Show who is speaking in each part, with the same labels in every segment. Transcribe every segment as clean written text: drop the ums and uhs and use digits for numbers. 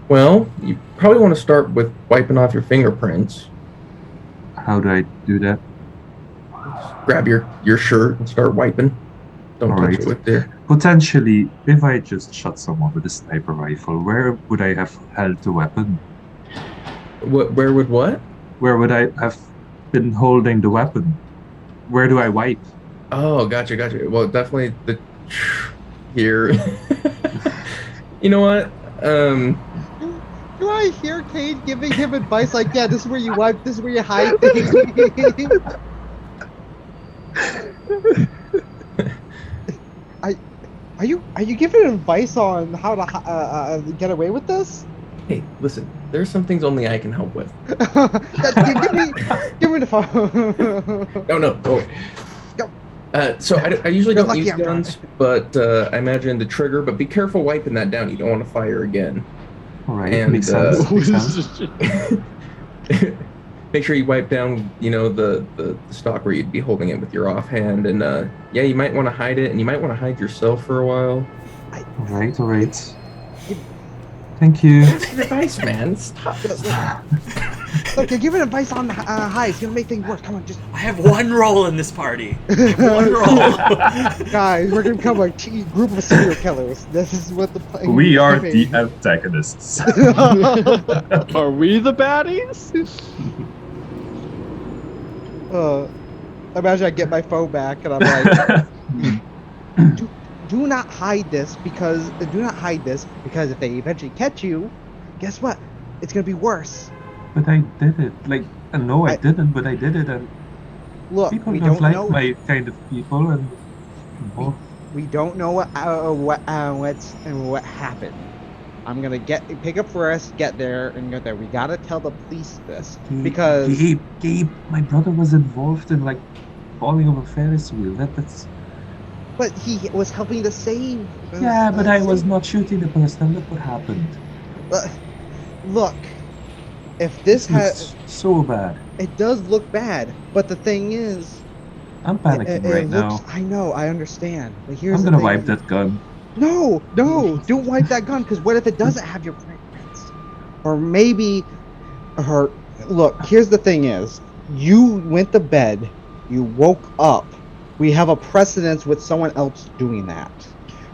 Speaker 1: Well, you probably want to start with wiping off your fingerprints.
Speaker 2: How do I do that?
Speaker 1: Just grab your shirt and start wiping. Don't
Speaker 2: All
Speaker 1: touch
Speaker 2: right.
Speaker 1: it with the.
Speaker 2: Potentially, if I just shot someone with a sniper rifle, where would I have held the weapon?
Speaker 1: What? Where would what?
Speaker 2: Where would I have been holding the weapon? Where do I wipe?
Speaker 1: Oh, gotcha. Well, definitely the here. You know what?
Speaker 3: Do I hear Cade giving him advice like, yeah, this is where you wipe, this is where you hide things? I, are you giving advice on how to get away with this?
Speaker 1: Hey, listen. There's some things only I can help with.
Speaker 3: Give me the phone.
Speaker 1: No. Oh.
Speaker 3: Go.
Speaker 1: So I usually
Speaker 3: You're
Speaker 1: don't
Speaker 3: lucky
Speaker 1: use
Speaker 3: I'm drunk.
Speaker 1: guns, but I imagine the trigger. But be careful wiping that down. You don't want to fire again.
Speaker 2: All right, makes
Speaker 1: And
Speaker 2: sense. Makes sense.
Speaker 1: make sure you wipe down, the stock where you'd be holding it with your offhand. And yeah, you might want to hide it, and you might want to hide yourself for a while.
Speaker 2: All right, all right. Thank you.
Speaker 1: Advice, man. Stop.
Speaker 3: Look, you're giving advice on hides. It's gonna make things worse. Come on, just
Speaker 4: I have one role in this party. I have one role.
Speaker 3: guys, we're gonna become a group of serial killers. This is what the plan.
Speaker 2: We are the antagonists.
Speaker 5: Are we the baddies?
Speaker 3: Imagine I get my phone back and I'm like, do not hide this because if they eventually catch you, guess what? It's gonna be worse.
Speaker 2: But I did it. Like, no, I didn't, but I did it. And
Speaker 3: Look,
Speaker 2: people
Speaker 3: we
Speaker 2: don't
Speaker 3: don't
Speaker 2: like
Speaker 3: know.
Speaker 2: my kind of people. And
Speaker 3: We don't know what happened. I'm gonna pick up for us, get there, and go there. We gotta tell the police this because
Speaker 2: Gabe, my brother was involved in like falling off a Ferris wheel. That's.
Speaker 3: but he was helping to save.
Speaker 2: Yeah, but I was not shooting the person. Look what happened.
Speaker 3: Look, if this
Speaker 2: It's so bad.
Speaker 3: it does look bad, but the thing is,
Speaker 2: I'm panicking right now.
Speaker 3: I know, I understand, but here's
Speaker 2: I'm
Speaker 3: the
Speaker 2: gonna
Speaker 3: thing.
Speaker 2: wipe that gun.
Speaker 3: No, don't wipe that gun, because what if it doesn't have your fingerprints? Or maybe, look, here's the thing is, you went to bed, you woke up, we have a precedence with someone else doing that,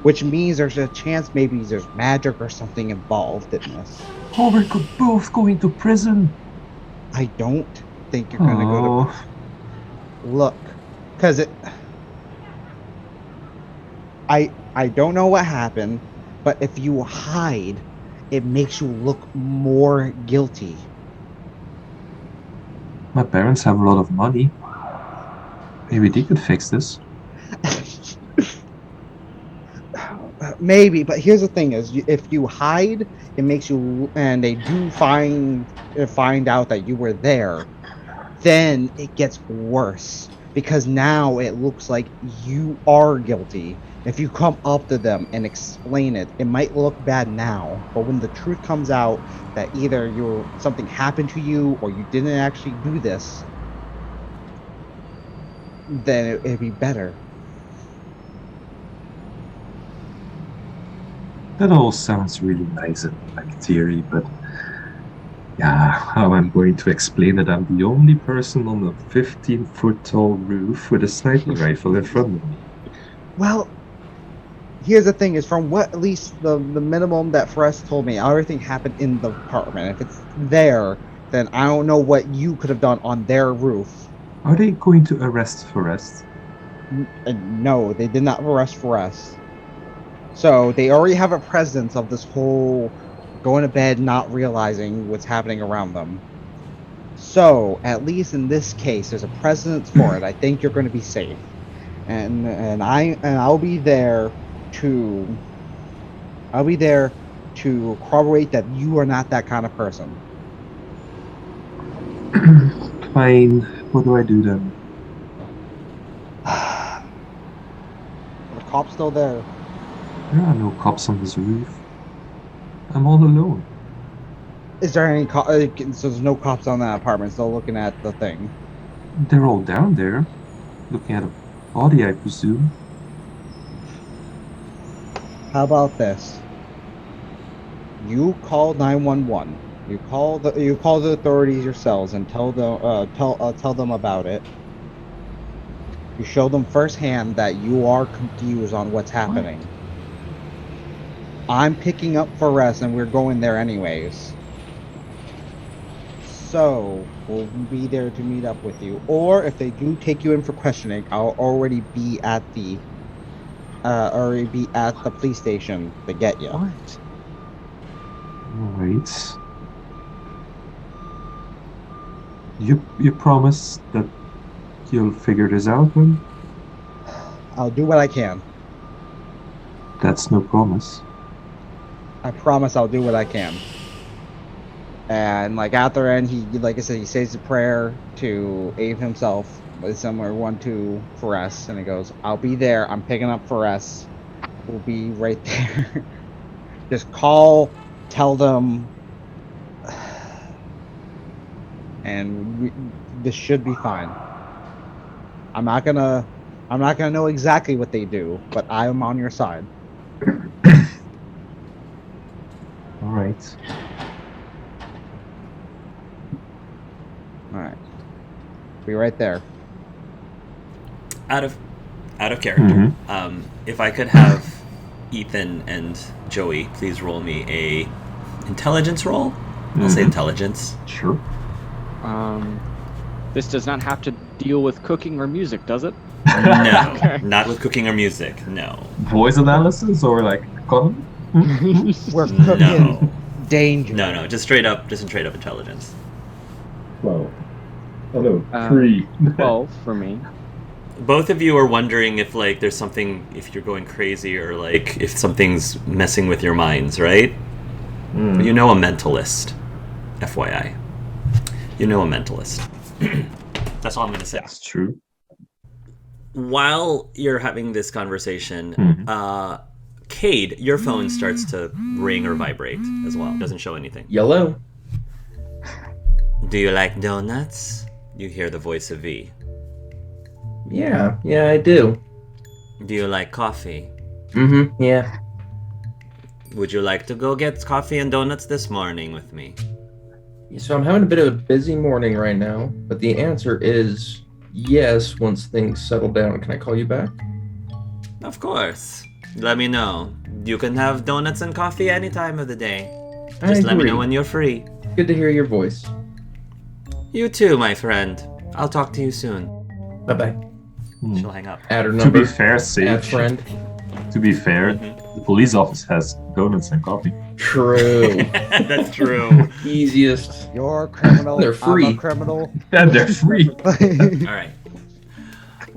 Speaker 3: which means there's a chance maybe there's magic or something involved in this.
Speaker 2: Oh, we're both going to prison.
Speaker 3: I don't think you're gonna go to look, because I don't know what happened, but if you hide, it makes you look more guilty.
Speaker 2: My parents have a lot of money. Maybe they could fix this.
Speaker 3: Maybe, but here's the thing: is if you hide, it makes you, and they do find out that you were there, then it gets worse because now it looks like you are guilty. If you come up to them and explain it, it might look bad now, but when the truth comes out that either something happened to you or you didn't actually do this, then it'd be better.
Speaker 2: That all sounds really nice in like theory, but yeah, how I'm going to explain it? I'm the only person on a 15-foot tall roof with a sniper rifle in front of me.
Speaker 3: Well, here's the thing: is from what at least the minimum that Forrest told me, everything happened in the apartment. If it's there, then I don't know what you could have done on their roof.
Speaker 2: Are they going to arrest Forrest?
Speaker 3: No, they did not arrest Forrest. So they already have a presence of this whole going to bed, not realizing what's happening around them. So at least in this case, there's a precedence for it. I think you're going to be safe, and I'll be there to corroborate that you are not that kind of person.
Speaker 2: Fine. What do I do then?
Speaker 3: The cop's still there.
Speaker 2: There are no cops on this roof. I'm all alone.
Speaker 3: Is there any so there's no cops on that apartment still looking at the thing?
Speaker 2: They're all down there, looking at a body, I presume.
Speaker 3: How about this? You call 911. You call the authorities yourselves and tell them about it. You show them firsthand that you are confused on what's happening. I'm picking up Fares and we're going there anyways. So we'll be there to meet up with you. Or if they do take you in for questioning, I'll already be at the police station to get you.
Speaker 2: What? Alright. You promise that you'll figure this out then?
Speaker 3: I'll do what I can.
Speaker 2: That's no promise.
Speaker 3: I promise I'll do what I can. And like at the end, he, like I said, he says a prayer to Abe himself, with somewhere 1-2 Fares, and he goes, "I'll be there. I'm picking up Fares. We'll be right there. Just call, tell them, and this should be fine. I'm not gonna know exactly what they do, but I am on your side."
Speaker 2: All right.
Speaker 3: All right. Be right there.
Speaker 4: Out of character. If I could have Ethan and Joey please roll me a intelligence roll. I'll say intelligence.
Speaker 2: Sure.
Speaker 5: This does not have to deal with cooking or music, does it?
Speaker 4: No,
Speaker 5: Okay.
Speaker 4: not with cooking or music. No.
Speaker 2: Voice analysis or like economy?
Speaker 3: We're cooking
Speaker 4: No.
Speaker 3: danger.
Speaker 4: No. Just straight up intelligence.
Speaker 2: Well, hello.
Speaker 5: 3. 12 for me.
Speaker 4: Both of you are wondering if like there's something, if you're going crazy or like if something's messing with your minds, right? You know a mentalist, FYI. You know a mentalist. That's all I'm gonna say.
Speaker 2: That's true.
Speaker 4: While you're having this conversation, Cade, your phone starts to ring or vibrate as well. Doesn't show anything.
Speaker 1: Yellow.
Speaker 4: Do you like donuts? You hear the voice of V.
Speaker 1: Yeah, I do.
Speaker 4: Do you like coffee?
Speaker 1: Yeah.
Speaker 4: Would you like to go get coffee and donuts this morning with me?
Speaker 1: So I'm having a bit of a busy morning right now, but the answer is yes once things settle down. Can I call you back?
Speaker 4: Of course. Let me know. You can have donuts and coffee any time of the day. Just let me know when you're free.
Speaker 1: Good to hear your voice.
Speaker 4: You too, my friend. I'll talk to you soon.
Speaker 1: Bye-bye.
Speaker 4: She'll hang up.
Speaker 1: Add her
Speaker 2: To
Speaker 1: number.
Speaker 2: be fair,
Speaker 1: Add
Speaker 2: Sage.
Speaker 1: friend.
Speaker 2: To be fair, the police office has donuts and coffee.
Speaker 1: True.
Speaker 4: That's true.
Speaker 1: Easiest.
Speaker 3: You're a criminal.
Speaker 1: They're free.
Speaker 3: I'm a criminal.
Speaker 2: And they're free.
Speaker 4: All right.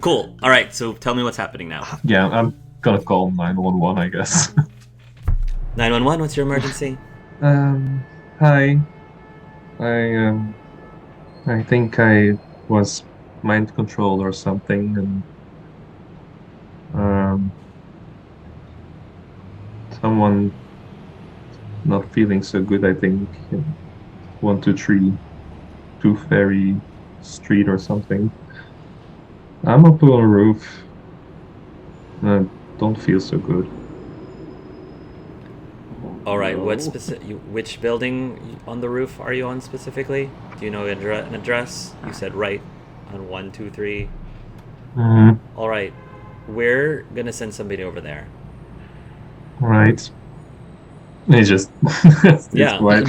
Speaker 4: Cool. All right. So tell me what's happening now.
Speaker 2: Yeah, I'm gonna call 911, I guess.
Speaker 4: 911. What's your emergency?
Speaker 2: Hi. I think I was mind controlled or something, and someone not feeling so good, I think. 123 Tooth Fairy Street or something. I'm up on a roof. I don't feel so good.
Speaker 4: All right. Which building on the roof are you on specifically? Do you know an address? You said right on 123. All right. We're gonna send somebody over there.
Speaker 2: Right. It's just it's
Speaker 4: Yeah.
Speaker 2: quiet.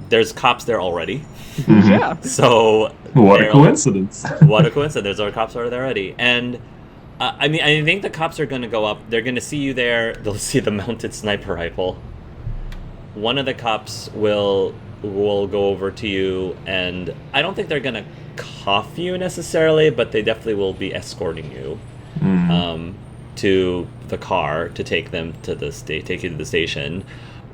Speaker 4: There's cops there already.
Speaker 5: Yeah.
Speaker 4: So
Speaker 2: What a coincidence.
Speaker 4: What a coincidence. There are cops are there already. And I think the cops are going to go up. They're going to see you there. They'll see the mounted sniper rifle. One of the cops will go over to you, and I don't think they're going to cuff you necessarily, but they definitely will be escorting you to the car to take you to the station.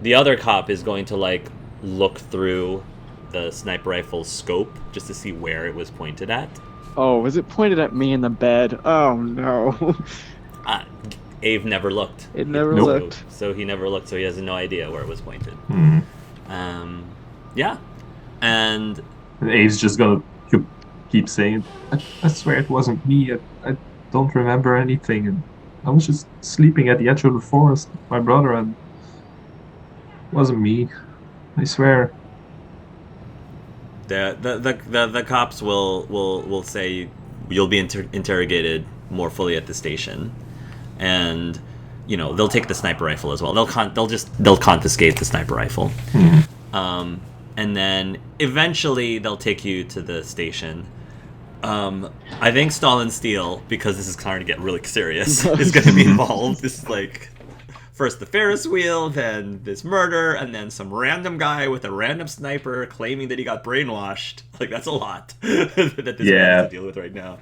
Speaker 4: The other cop is going to look through the sniper rifle's scope just to see where it was pointed at.
Speaker 5: Oh, was it pointed at me in the bed? Oh no.
Speaker 4: Abe never looked.
Speaker 5: It never
Speaker 2: Nope.
Speaker 5: looked.
Speaker 4: So he never looked, so he has no idea where it was pointed. Yeah. And
Speaker 2: Abe's just gonna keep saying, I swear it wasn't me. I don't remember anything. And I was just sleeping at the edge of the forest with my brother, and Wasn't me. I swear.
Speaker 4: The cops will say you'll be interrogated more fully at the station, and they'll take the sniper rifle as well. They'll confiscate the sniper rifle, and then eventually they'll take you to the station. I think Stalin Steele, because this is starting to get really serious, is going to be involved. This is like first the Ferris wheel, then this murder, and then some random guy with a random sniper claiming that he got brainwashed. Like, that's a lot that this man has to deal with right now.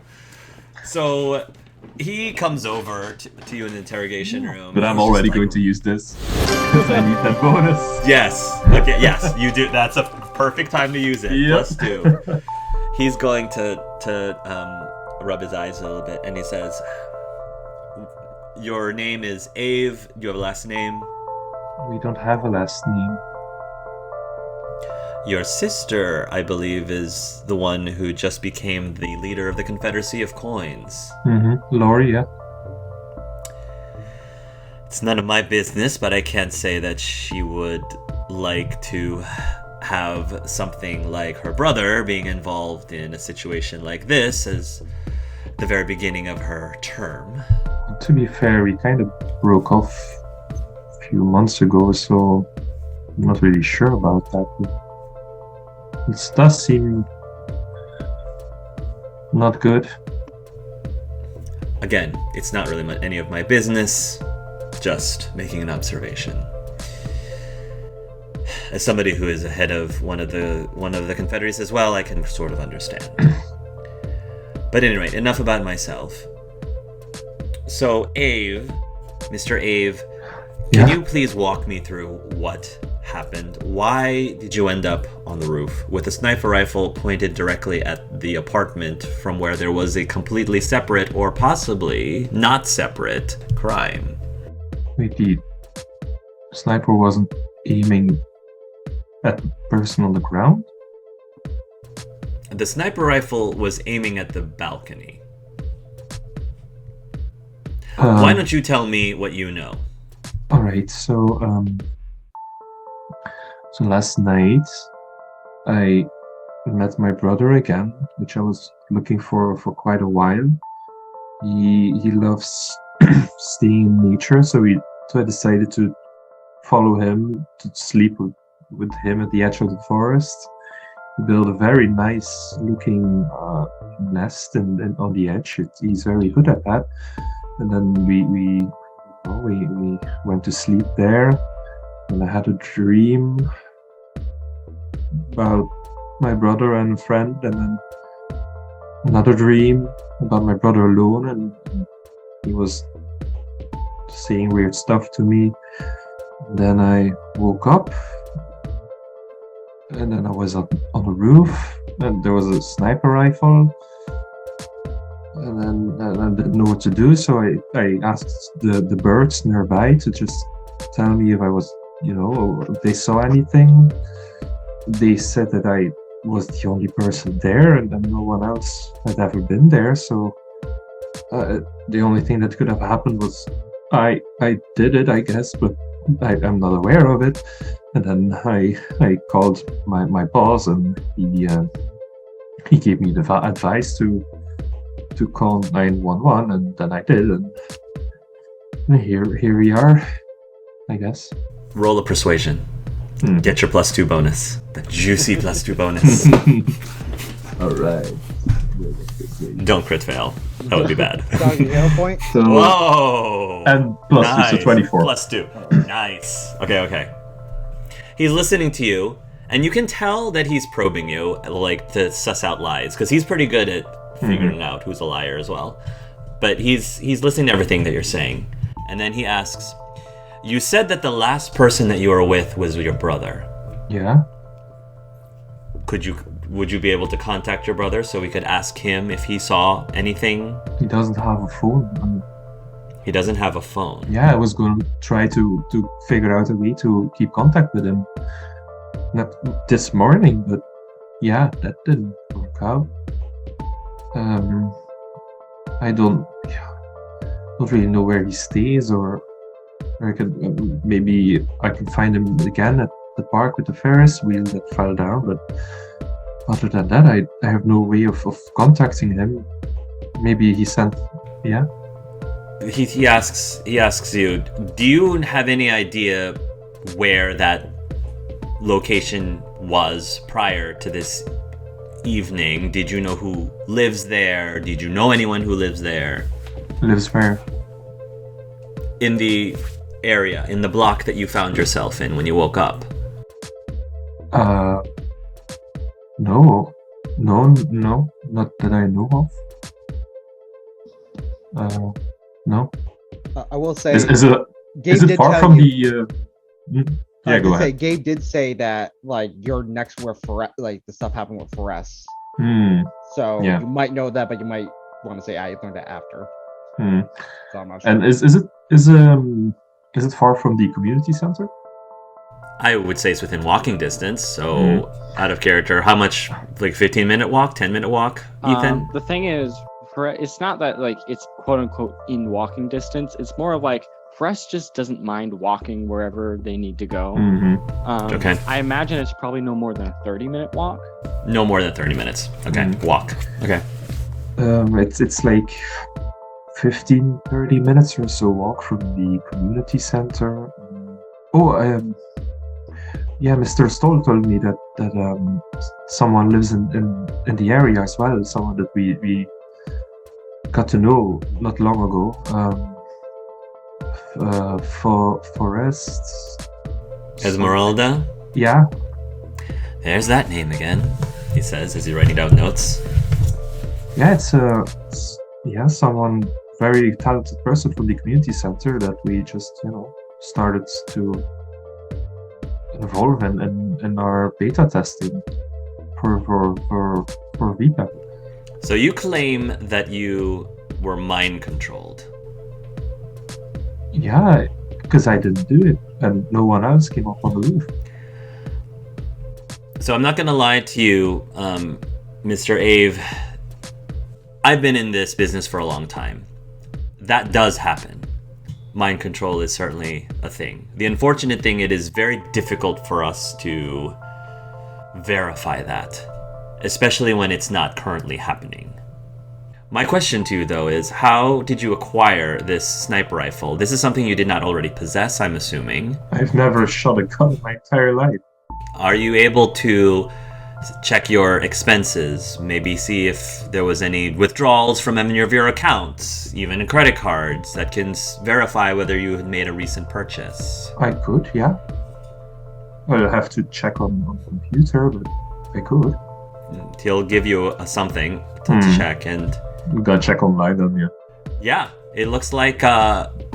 Speaker 4: So he comes over to you in the interrogation room.
Speaker 2: But I'm already going to use this. Because I need that bonus.
Speaker 4: Yes. Okay. Yes, you do. That's a perfect time to use it.
Speaker 2: Yep.
Speaker 4: +2. He's going to rub his eyes a little bit, and he says, "Your name is Ave. Do you have a last name?"
Speaker 2: We don't have a last name.
Speaker 4: Your sister, I believe, is the one who just became the leader of the Confederacy of Coins.
Speaker 2: Laurie, yeah.
Speaker 4: It's none of my business, but I can't say that she would like to have something like her brother being involved in a situation like this as the very beginning of her term.
Speaker 2: To be fair, we kind of broke off a few months ago, so I'm not really sure about that. It does seem not good.
Speaker 4: Again, it's not really any of my business, just making an observation. As somebody who is head of one of the confederacies as well, I can sort of understand. But anyway, enough about myself. So, Mr. Ave, can you please walk me through what happened? Why did you end up on the roof with a sniper rifle pointed directly at the apartment from where there was a completely separate or possibly not separate crime?
Speaker 2: Wait, the sniper wasn't aiming at the person on the ground?
Speaker 4: The sniper rifle was aiming at the balcony. Why don't you tell me what you know?
Speaker 2: Alright, so last night I met my brother again, which I was looking for quite a while. He loves staying in nature, so I decided to follow him, to sleep with him at the edge of the forest. He built a very nice looking nest and on the edge. He's very good at that. And then we went to sleep there, and I had a dream about my brother and a friend, and then another dream about my brother alone, and he was saying weird stuff to me. And then I woke up, and then I was on the roof, and there was a sniper rifle, and then I didn't know what to do, so I asked the birds nearby to just tell me if I was, if they saw anything. They said that I was the only person there, and no one else had ever been there, so the only thing that could have happened was I did it, I guess, but I'm not aware of it. And then I called my boss, and he gave me the advice to call 911, and then I did, and here we are, I guess.
Speaker 4: Roll a persuasion. Get your +2 bonus. The juicy +2 bonus.
Speaker 2: Alright.
Speaker 4: Don't crit fail. That would be bad.
Speaker 3: Hero point.
Speaker 2: So,
Speaker 4: Whoa!
Speaker 2: and +2, so 24.
Speaker 4: +2. Nice. Okay. He's listening to you, and you can tell that he's probing you, like, to suss out lies, because he's pretty good at figuring out who's a liar as well. But he's listening to everything that you're saying. And then he asks, you said that the last person that you were with was your brother.
Speaker 2: Yeah.
Speaker 4: Would you be able to contact your brother so we could ask him if he saw anything?
Speaker 2: He doesn't have a phone.
Speaker 4: He doesn't have a phone.
Speaker 2: Yeah, I was going to try to figure out a way to keep contact with him. Not this morning, but yeah, that didn't work out. I don't really know where he stays, or Maybe I can find him again at the park with the Ferris wheel that fell down, but other than that, I have no way of contacting him. Maybe he sent, yeah.
Speaker 4: He asks you, do you have any idea where that location was prior to this evening? Did you know who lives there? Did you know anyone who lives there?
Speaker 2: Lives where?
Speaker 4: In the area, in the block that you found yourself in when you woke up.
Speaker 2: No, not that I know of. No.
Speaker 3: I will say,
Speaker 2: Is
Speaker 3: Gabe
Speaker 2: it
Speaker 3: did
Speaker 2: far
Speaker 3: tell
Speaker 2: from
Speaker 3: you,
Speaker 2: the?
Speaker 3: I
Speaker 2: Yeah,
Speaker 3: did
Speaker 2: go
Speaker 3: say
Speaker 2: ahead.
Speaker 3: Gabe did say that like you're next where like the stuff happened with Forest. So
Speaker 2: Yeah.
Speaker 3: you might know that, but you might want to say I learned that after. So I'm not sure.
Speaker 2: And is it far from the community center?
Speaker 4: I would say it's within walking distance, so out of character. How much? Like 15-minute walk, 10-minute walk, Ethan?
Speaker 5: The thing is, it's not that like it's quote unquote in walking distance. It's more of like Frest just doesn't mind walking wherever they need to go.
Speaker 4: Okay.
Speaker 5: I imagine it's probably no more than a 30-minute walk.
Speaker 4: No more than 30 minutes. Okay, walk. Okay.
Speaker 2: It's like 15-30 minutes or so walk from the community center. Yeah, Mr. Stoll told me that someone lives in the area as well. Someone that we got to know not long ago. For Forest.
Speaker 4: Esmeralda?
Speaker 2: Yeah.
Speaker 4: There's that name again, he says as he's writing down notes.
Speaker 2: Yeah, it's someone very talented person from the community center that we just started to involve in our beta testing for VPEP.
Speaker 4: So you claim that you were mind controlled.
Speaker 2: Yeah, because I didn't do it, and no one else came up on the roof.
Speaker 4: So I'm not going to lie to you, Mr. Ave. I've been in this business for a long time. That does happen. Mind control is certainly a thing. The unfortunate thing, it is very difficult for us to verify that, especially when it's not currently happening. My question to you, though, is how did you acquire this sniper rifle? This is something you did not already possess, I'm assuming.
Speaker 2: I've never shot a gun in my entire life.
Speaker 4: Are you able to check your expenses, maybe see if there was any withdrawals from any of your accounts, even credit cards, that can verify whether you had made a recent purchase?
Speaker 2: I could, yeah. I'll have to check on computer, but I could.
Speaker 4: He'll give you something to check, and
Speaker 2: You gotta check online, don't you?
Speaker 4: yeah, it looks like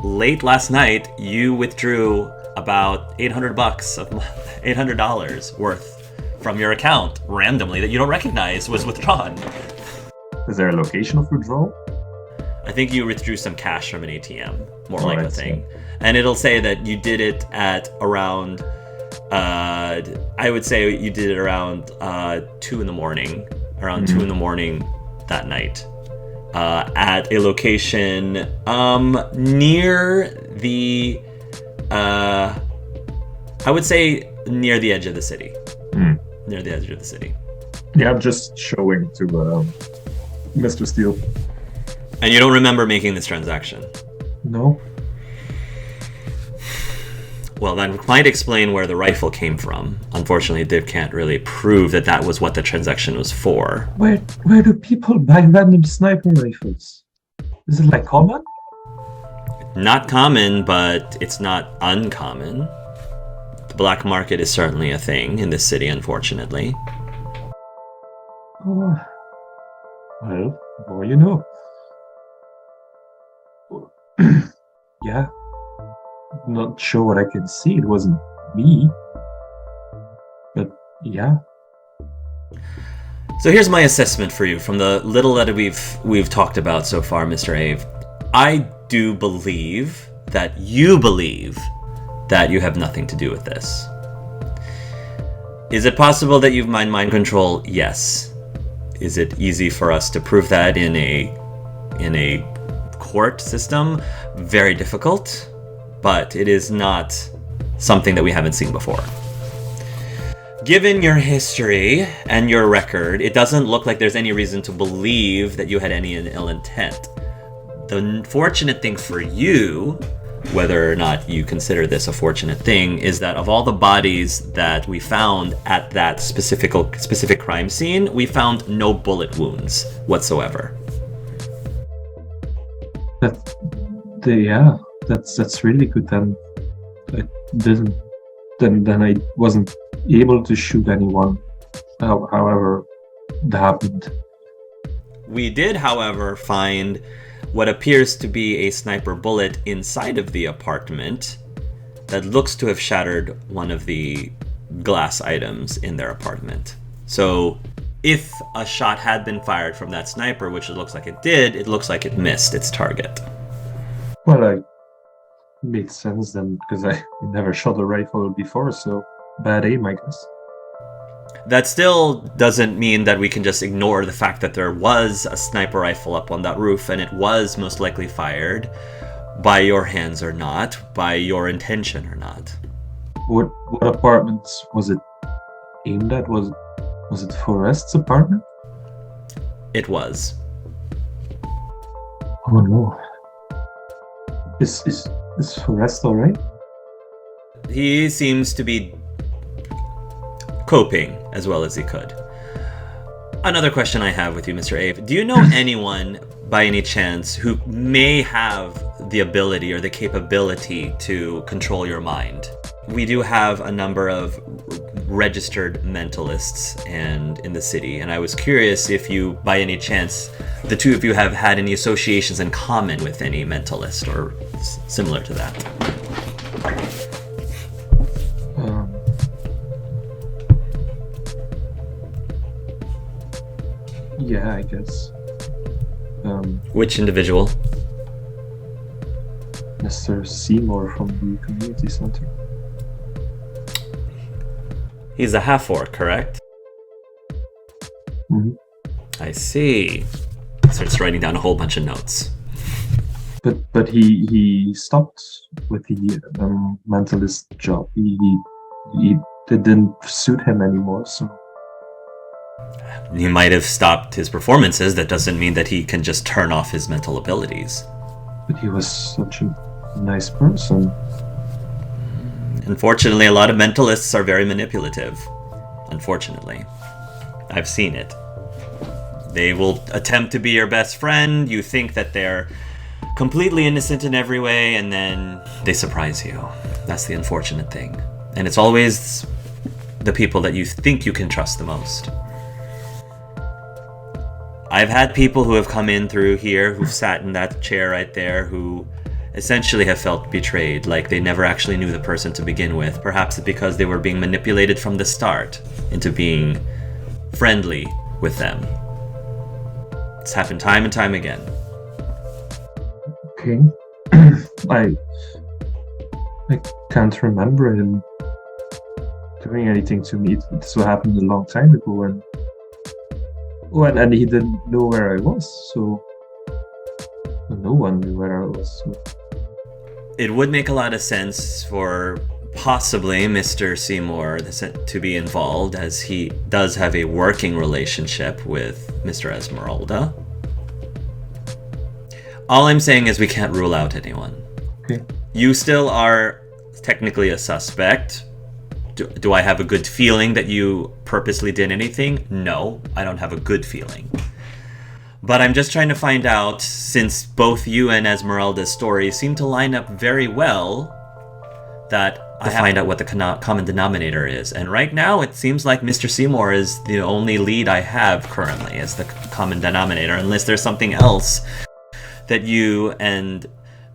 Speaker 4: late last night you withdrew about $800 worth from your account randomly that you don't recognize was withdrawn.
Speaker 2: Is there a location of withdrawal?
Speaker 4: I think you withdrew some cash from an ATM, more
Speaker 2: Oh,
Speaker 4: like
Speaker 2: I
Speaker 4: a
Speaker 2: see.
Speaker 4: thing. And it'll say that you did it at around, I would say you did it around 2 in the morning, around 2 in the morning that night, at a location near the, I would say near the edge of the city. Near the edge of the city.
Speaker 2: Yeah, I'm just showing to Mr. Steele.
Speaker 4: And you don't remember making this transaction?
Speaker 2: No?
Speaker 4: Well, that might explain where the rifle came from. Unfortunately, they can't really prove that that was what the transaction was for.
Speaker 2: Where do people buy random sniper rifles? Is it like common?
Speaker 4: Not common, but it's not uncommon. The black market is certainly a thing in this city, unfortunately.
Speaker 2: Oh, well, the more you know. Yeah. Not sure what I can see. It wasn't me. But yeah.
Speaker 4: So here's my assessment for you from the little that we've talked about so far, Mr. Ave. I do believe that you have nothing to do with this. Is it possible that you've mind control? Yes. Is it easy for us to prove that in a court system? Very difficult. but it is not something that we haven't seen before. Given your history and your record, it doesn't look like there's any reason to believe that you had any ill intent. The unfortunate thing for you, whether or not you consider this a fortunate thing, is that of all the bodies that we found at that specific crime scene, we found no bullet wounds whatsoever.
Speaker 2: That's really good. Then I didn't. Then I wasn't able to shoot anyone. However, that happened.
Speaker 4: We did, however, find what appears to be a sniper bullet inside of the apartment that looks to have shattered one of the glass items in their apartment. So if a shot had been fired from that sniper, which it looks like it did, it looks like it missed its target.
Speaker 2: Well, it makes sense then, because I never shot a rifle before, so bad aim, I guess.
Speaker 4: That still doesn't mean that we can just ignore the fact that there was a sniper rifle up on that roof, and it was most likely fired by your hands or not, by your intention or not.
Speaker 2: What apartment was it aimed at? Was it Forrest's apartment?
Speaker 4: It was.
Speaker 2: Oh no. Is Forrest alright?
Speaker 4: He seems to be coping as well as he could. Another question I have with you, Mr. Ave. Do you know anyone, by any chance, who may have the ability or the capability to control your mind? We do have a number of registered mentalists in the city, and I was curious if you, by any chance, the two of you have had any associations in common with any mentalist or similar to that.
Speaker 2: Yeah, I guess.
Speaker 4: Which individual?
Speaker 2: Mr. Seymour from the community center.
Speaker 4: He's a half-orc, correct?
Speaker 2: Mm-hmm.
Speaker 4: I see. Starts writing down a whole bunch of notes.
Speaker 2: But he stopped with the mentalist job. He it didn't suit him anymore, so.
Speaker 4: He might have stopped his performances. That doesn't mean that he can just turn off his mental abilities.
Speaker 2: But he was such a nice person.
Speaker 4: Unfortunately, a lot of mentalists are very manipulative. Unfortunately. I've seen it. They will attempt to be your best friend. You think that they're completely innocent in every way, and then they surprise you. That's the unfortunate thing. And it's always the people that you think you can trust the most. I've had people who have come in through here, who've sat in that chair right there, who essentially have felt betrayed, like they never actually knew the person to begin with. Perhaps because they were being manipulated from the start into being friendly with them. It's happened time and time again.
Speaker 2: Okay. I can't remember him doing anything to me. This happened a long time ago, and he didn't know where I was, so no one knew where I was. So.
Speaker 4: It would make a lot of sense for possibly Mr. Seymour to be involved, as he does have a working relationship with Mr. Esmeralda. All I'm saying is we can't rule out anyone.
Speaker 2: Okay.
Speaker 4: You still are technically a suspect. Do I have a good feeling that you purposely did anything? No, I don't have a good feeling. But I'm just trying to find out, since both you and Esmeralda's stories seem to line up very well, that I find out what the common denominator is. And right now, it seems like Mr. Seymour is the only lead I have currently as the common denominator, unless there's something else that you and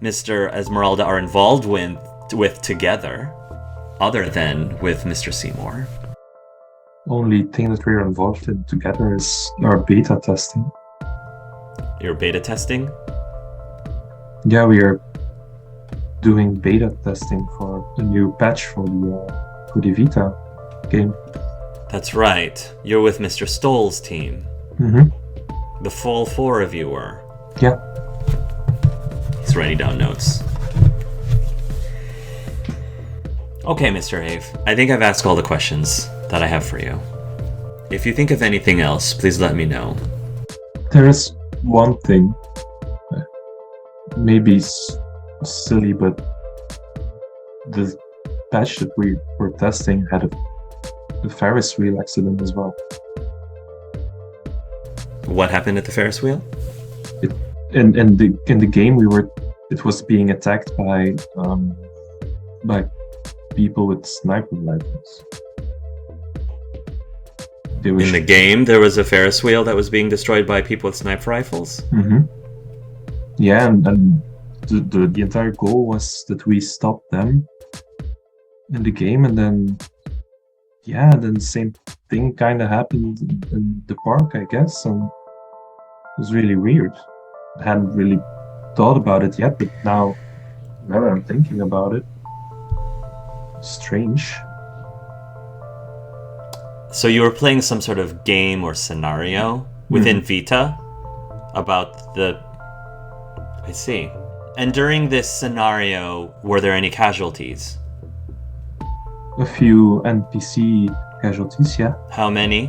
Speaker 4: Mr. Esmeralda are involved with together, other than with Mr. Seymour.
Speaker 2: Only thing that we're involved in together is our beta testing.
Speaker 4: Your beta testing?
Speaker 2: Yeah, we are doing beta testing for the new patch for the Vita game.
Speaker 4: That's right. You're with Mr. Stoll's team.
Speaker 2: Mm-hmm.
Speaker 4: The full four of you were.
Speaker 2: Yeah.
Speaker 4: He's writing down notes. Okay, Mr. Ave. I think I've asked all the questions that I have for you. If you think of anything else, please let me know.
Speaker 2: There is one thing, maybe silly, but the patch that we were testing had a Ferris wheel accident as well.
Speaker 4: What happened at the Ferris wheel?
Speaker 2: In the game, it was being attacked by people with sniper rifles.
Speaker 4: In the game, there was a Ferris wheel that was being destroyed by people with sniper rifles?
Speaker 2: Mm-hmm. Yeah, and the entire goal was that we stop them in the game, and then the same thing kind of happened in the park, I guess, and it was really weird. I hadn't really thought about it yet, but now that I'm thinking about it, strange.
Speaker 4: So you were playing some sort of game or scenario within Vita about the... I see. And during this scenario, were there any casualties?
Speaker 2: A few NPC casualties, yeah.
Speaker 4: How many?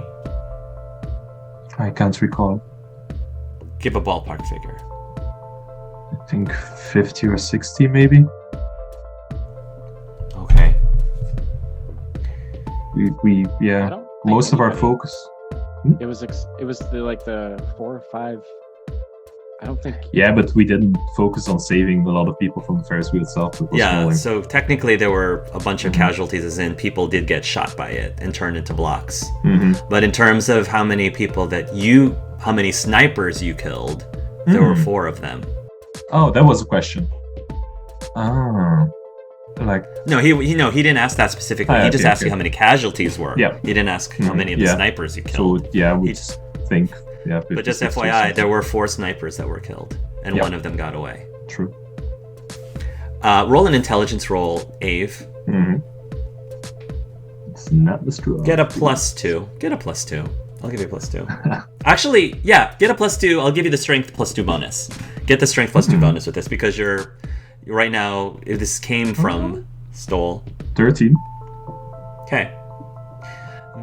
Speaker 2: I can't recall.
Speaker 4: Give a ballpark figure.
Speaker 2: I think 50 or 60 maybe.
Speaker 4: Okay.
Speaker 2: We
Speaker 5: I don't think
Speaker 2: most of our
Speaker 5: anybody-
Speaker 2: focus.
Speaker 5: It was the 4 or 5. I don't think.
Speaker 2: Yeah, but we didn't focus on saving a lot of people from the Ferris wheel itself. It was
Speaker 4: Yeah,
Speaker 2: rolling.
Speaker 4: so technically there were a bunch of casualties, as in people did get shot by it and turned into blocks. But in terms of how many snipers you killed, there were 4 of them.
Speaker 2: Oh, that was a question. Ah, like
Speaker 4: No, he didn't ask that specifically. He just
Speaker 2: okay,
Speaker 4: asked you how many casualties were.
Speaker 2: Yeah.
Speaker 4: He didn't ask how many of the
Speaker 2: yeah.
Speaker 4: snipers you killed.
Speaker 2: so. Yeah, we
Speaker 4: He-
Speaker 2: just think. Yeah,
Speaker 4: But
Speaker 2: 50,
Speaker 4: just
Speaker 2: 60 or
Speaker 4: FYI,
Speaker 2: something.
Speaker 4: there were 4 snipers that were killed, and
Speaker 2: Yeah.
Speaker 4: one of them got away.
Speaker 2: True.
Speaker 4: Roll an intelligence roll, Ave.
Speaker 2: It's not the straw.
Speaker 4: Get a +2. Get a +2. I'll give you a +2. Actually, yeah, get a +2. I'll give you the strength +2 bonus. Get the strength +2 bonus with this because you're right now. This came from Stole.
Speaker 2: 13.
Speaker 4: Okay.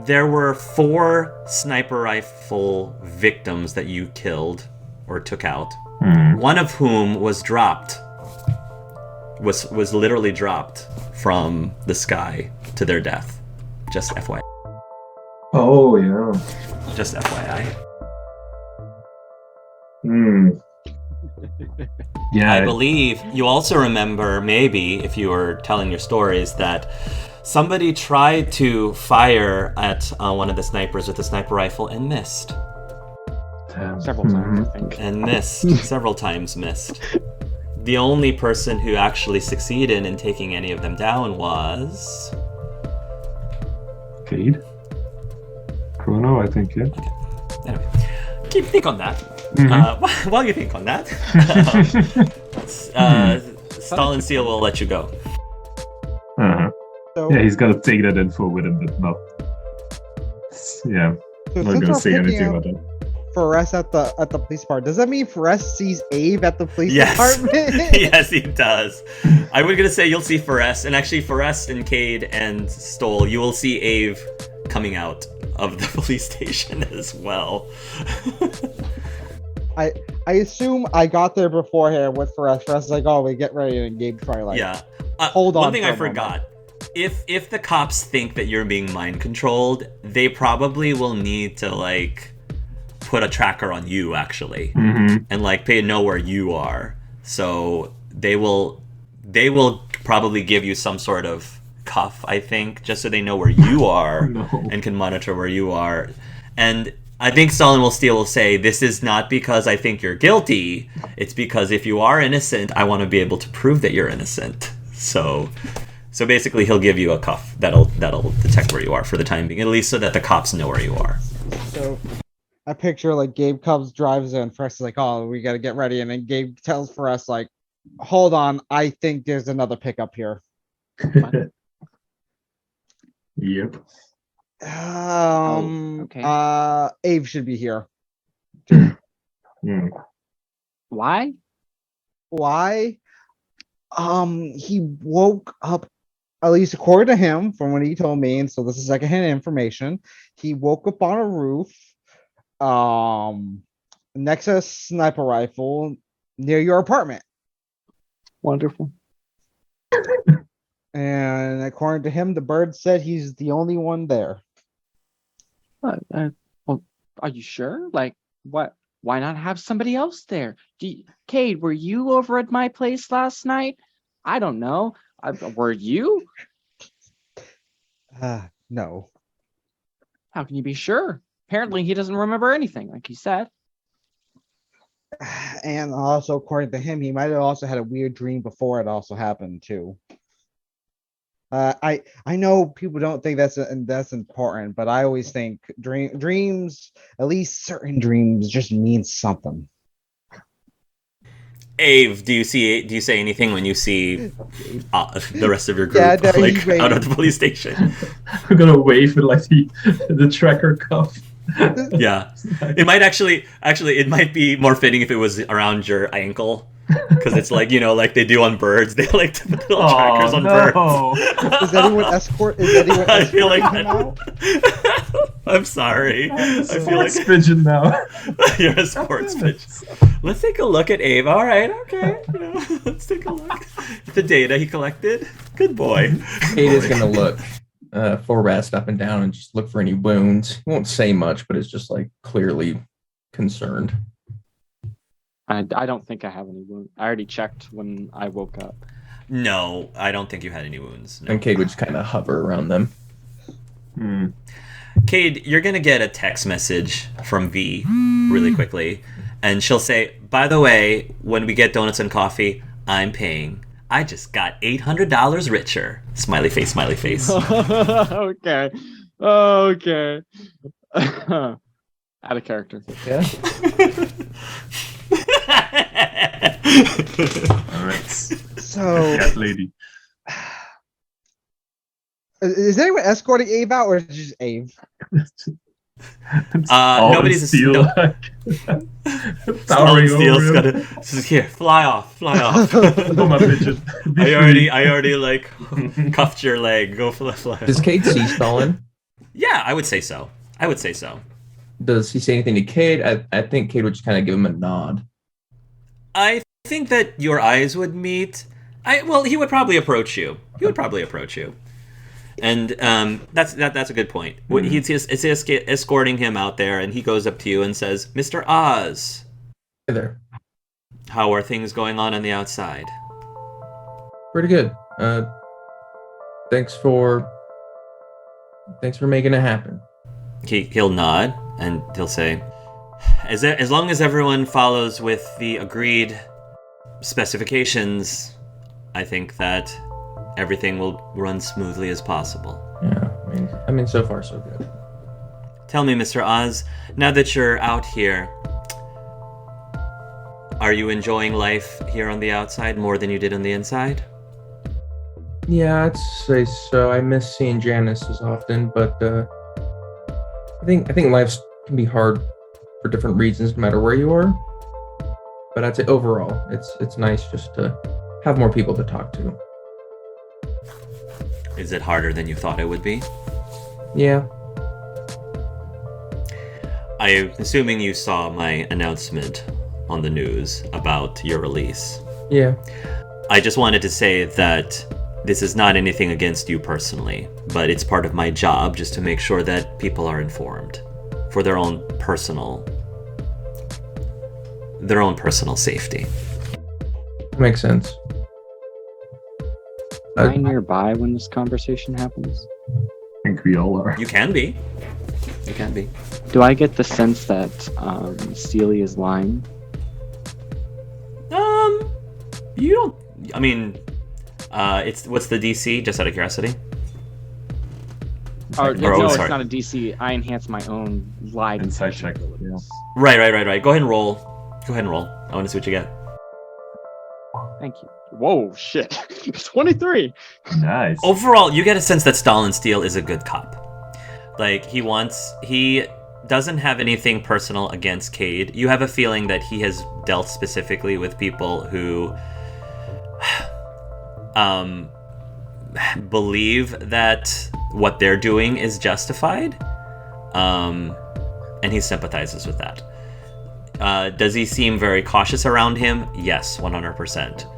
Speaker 4: There were 4 sniper rifle victims that you killed or took out. One of whom was dropped. Was literally dropped from the sky to their death. Just FYI.
Speaker 2: Oh yeah.
Speaker 4: Just FYI.
Speaker 2: Yeah.
Speaker 4: I believe you also remember, maybe, if you were telling your stories, that somebody tried to fire at one of the snipers with a sniper rifle and missed.
Speaker 5: Several times, I think.
Speaker 4: And missed. Several times missed. The only person who actually succeeded in taking any of them down was...
Speaker 2: Cade. Chrono, I think, yeah.
Speaker 4: Anyway, think on that. While you think on that, Stalin Steele will let you go.
Speaker 3: So,
Speaker 2: Yeah, he's got to take that info with him, but not. Yeah,
Speaker 3: so
Speaker 2: I'm not
Speaker 3: since
Speaker 2: gonna
Speaker 3: we're
Speaker 2: say
Speaker 3: picking
Speaker 2: anything
Speaker 3: up
Speaker 2: about that.
Speaker 3: Forrest at the police department, does that mean Forrest sees Abe at the police
Speaker 4: Yes.
Speaker 3: department?
Speaker 4: Yes, he does. I was gonna say you'll see Forrest, and actually Forrest and Cade and Stoll, you will see Ave coming out of the police station as well.
Speaker 3: I assume I got there beforehand with Forrest. Forrest is like, "Oh, we get ready," and Gabe probably like,
Speaker 4: Yeah.
Speaker 3: Hold on
Speaker 4: One thing
Speaker 3: for
Speaker 4: I
Speaker 3: a moment.
Speaker 4: forgot. If the cops think that you're being mind controlled, they probably will need to like put a tracker on you actually, and like they know where you are. So they will probably give you some sort of cuff, I think, just so they know where you are and can monitor where you are. And I think Stalin Steele will say, this is not because I think you're guilty. It's because if you are innocent, I want to be able to prove that you're innocent. So basically, he'll give you a cuff that'll detect where you are for the time being, at least so that the cops know where you are.
Speaker 3: So I picture like Gabe comes, drives in. Forrest is like, "Oh, we got to get ready," and then Gabe tells Forrest like, "Hold on, I think there's another pickup here."
Speaker 2: Yep.
Speaker 5: okay.
Speaker 3: Abe should be here.
Speaker 5: Why?
Speaker 3: Why? He woke up at least according to him, from what he told me, and so this is secondhand information, he woke up on a roof, um, next to a sniper rifle near your apartment.
Speaker 5: Wonderful.
Speaker 3: And according to him, the bird said he's the only one there.
Speaker 5: Well, are you sure? Like, what? Why not have somebody else there? Cade, were you over at my place last night? I don't know. Were you?
Speaker 3: No.
Speaker 5: How can you be sure? Apparently, he doesn't remember anything, like he said.
Speaker 3: And also, according to him, he might have also had a weird dream before it also happened too. I know people don't think that's important, but I always think dreams, at least certain dreams, just mean something.
Speaker 4: Ave, do you say anything when you see the rest of your group
Speaker 3: Yeah, no,
Speaker 4: like
Speaker 3: you
Speaker 4: out of the police station?
Speaker 2: I'm gonna wave with like the tracker cuff.
Speaker 4: Yeah, it might actually it might be more fitting if it was around your ankle, because it's like, you know, like they do on birds. They like to put little trackers on birds.
Speaker 3: Is anyone escorting
Speaker 4: I feel like
Speaker 3: him out?
Speaker 4: I'm sorry. I feel like
Speaker 2: pigeon now.
Speaker 4: you're a sports pitch. Let's take a look at Abe. All right, okay. You know, let's take a look at the data he collected. Good boy.
Speaker 1: Kate is going to look Forrest up and down and just look for any wounds. He won't say much, but it's just like clearly concerned.
Speaker 5: I don't think I have any wounds. I already checked when I woke up.
Speaker 4: No, I don't think you had any wounds. No.
Speaker 1: And Kate would just kind of hover around them.
Speaker 4: Cade, you're going to get a text message from V really quickly, and she'll say, by the way, when we get donuts and coffee, I'm paying. I just got $800 richer. Smiley face, smiley face.
Speaker 5: Okay. Out of character.
Speaker 1: Yeah.
Speaker 2: All right.
Speaker 3: So,
Speaker 2: Cat lady.
Speaker 3: is anyone escorting Ave out, or is it just Ave?
Speaker 4: Nobody's
Speaker 2: Steel.
Speaker 4: Stalin Steele's gonna here, fly off.
Speaker 2: Oh, my pigeon.
Speaker 4: I already like cuffed your leg. Go fly.
Speaker 1: Does Kate see Stalin?
Speaker 4: Yeah, I would say so.
Speaker 1: Does he say anything to Kate? I think Kate would just kind of give him a nod.
Speaker 4: I think that your eyes would meet. He would probably approach you. And that's a good point. It's escorting him out there, and he goes up to you and says, "Mr. Oz,
Speaker 1: Hey there.
Speaker 4: how are things going on the outside?"
Speaker 1: Pretty good. Thanks for making it happen.
Speaker 4: He'll nod and he'll say, as long as everyone follows with the agreed specifications, I think that everything will run smoothly as possible.
Speaker 1: Yeah, I mean, so far so good.
Speaker 4: Tell me, Mr. Oz, now that you're out here, are you enjoying life here on the outside more than you did on the inside?
Speaker 1: Yeah, I'd say so. I miss seeing Janice as often, but I think life can be hard for different reasons, no matter where you are. But I'd say overall, it's nice just to have more people to talk to.
Speaker 4: Is it harder than you thought it would be?
Speaker 1: Yeah.
Speaker 4: I'm assuming you saw my announcement on the news about your release.
Speaker 1: Yeah.
Speaker 4: I just wanted to say that this is not anything against you personally, but it's part of my job just to make sure that people are informed for their own personal safety.
Speaker 1: Makes sense.
Speaker 5: Am I nearby when this conversation happens?
Speaker 2: I think we all are.
Speaker 4: You can be.
Speaker 5: Do I get the sense that Steele is lying?
Speaker 4: You don't. I mean, what's the DC? Just out of curiosity.
Speaker 5: No,
Speaker 4: sorry.
Speaker 5: it's not a DC. I enhance my own lie
Speaker 2: Inside
Speaker 5: detection
Speaker 2: check.
Speaker 5: abilities.
Speaker 4: Right. Go ahead and roll. I want to see what you get.
Speaker 5: Thank you. Whoa, shit. 23.
Speaker 2: Nice.
Speaker 4: Overall, you get a sense that Stalin Steele is a good cop. Like, he doesn't have anything personal against Cade. You have a feeling that he has dealt specifically with people who believe that what they're doing is justified, and he sympathizes with that. Does he seem very cautious around him? Yes, 100%.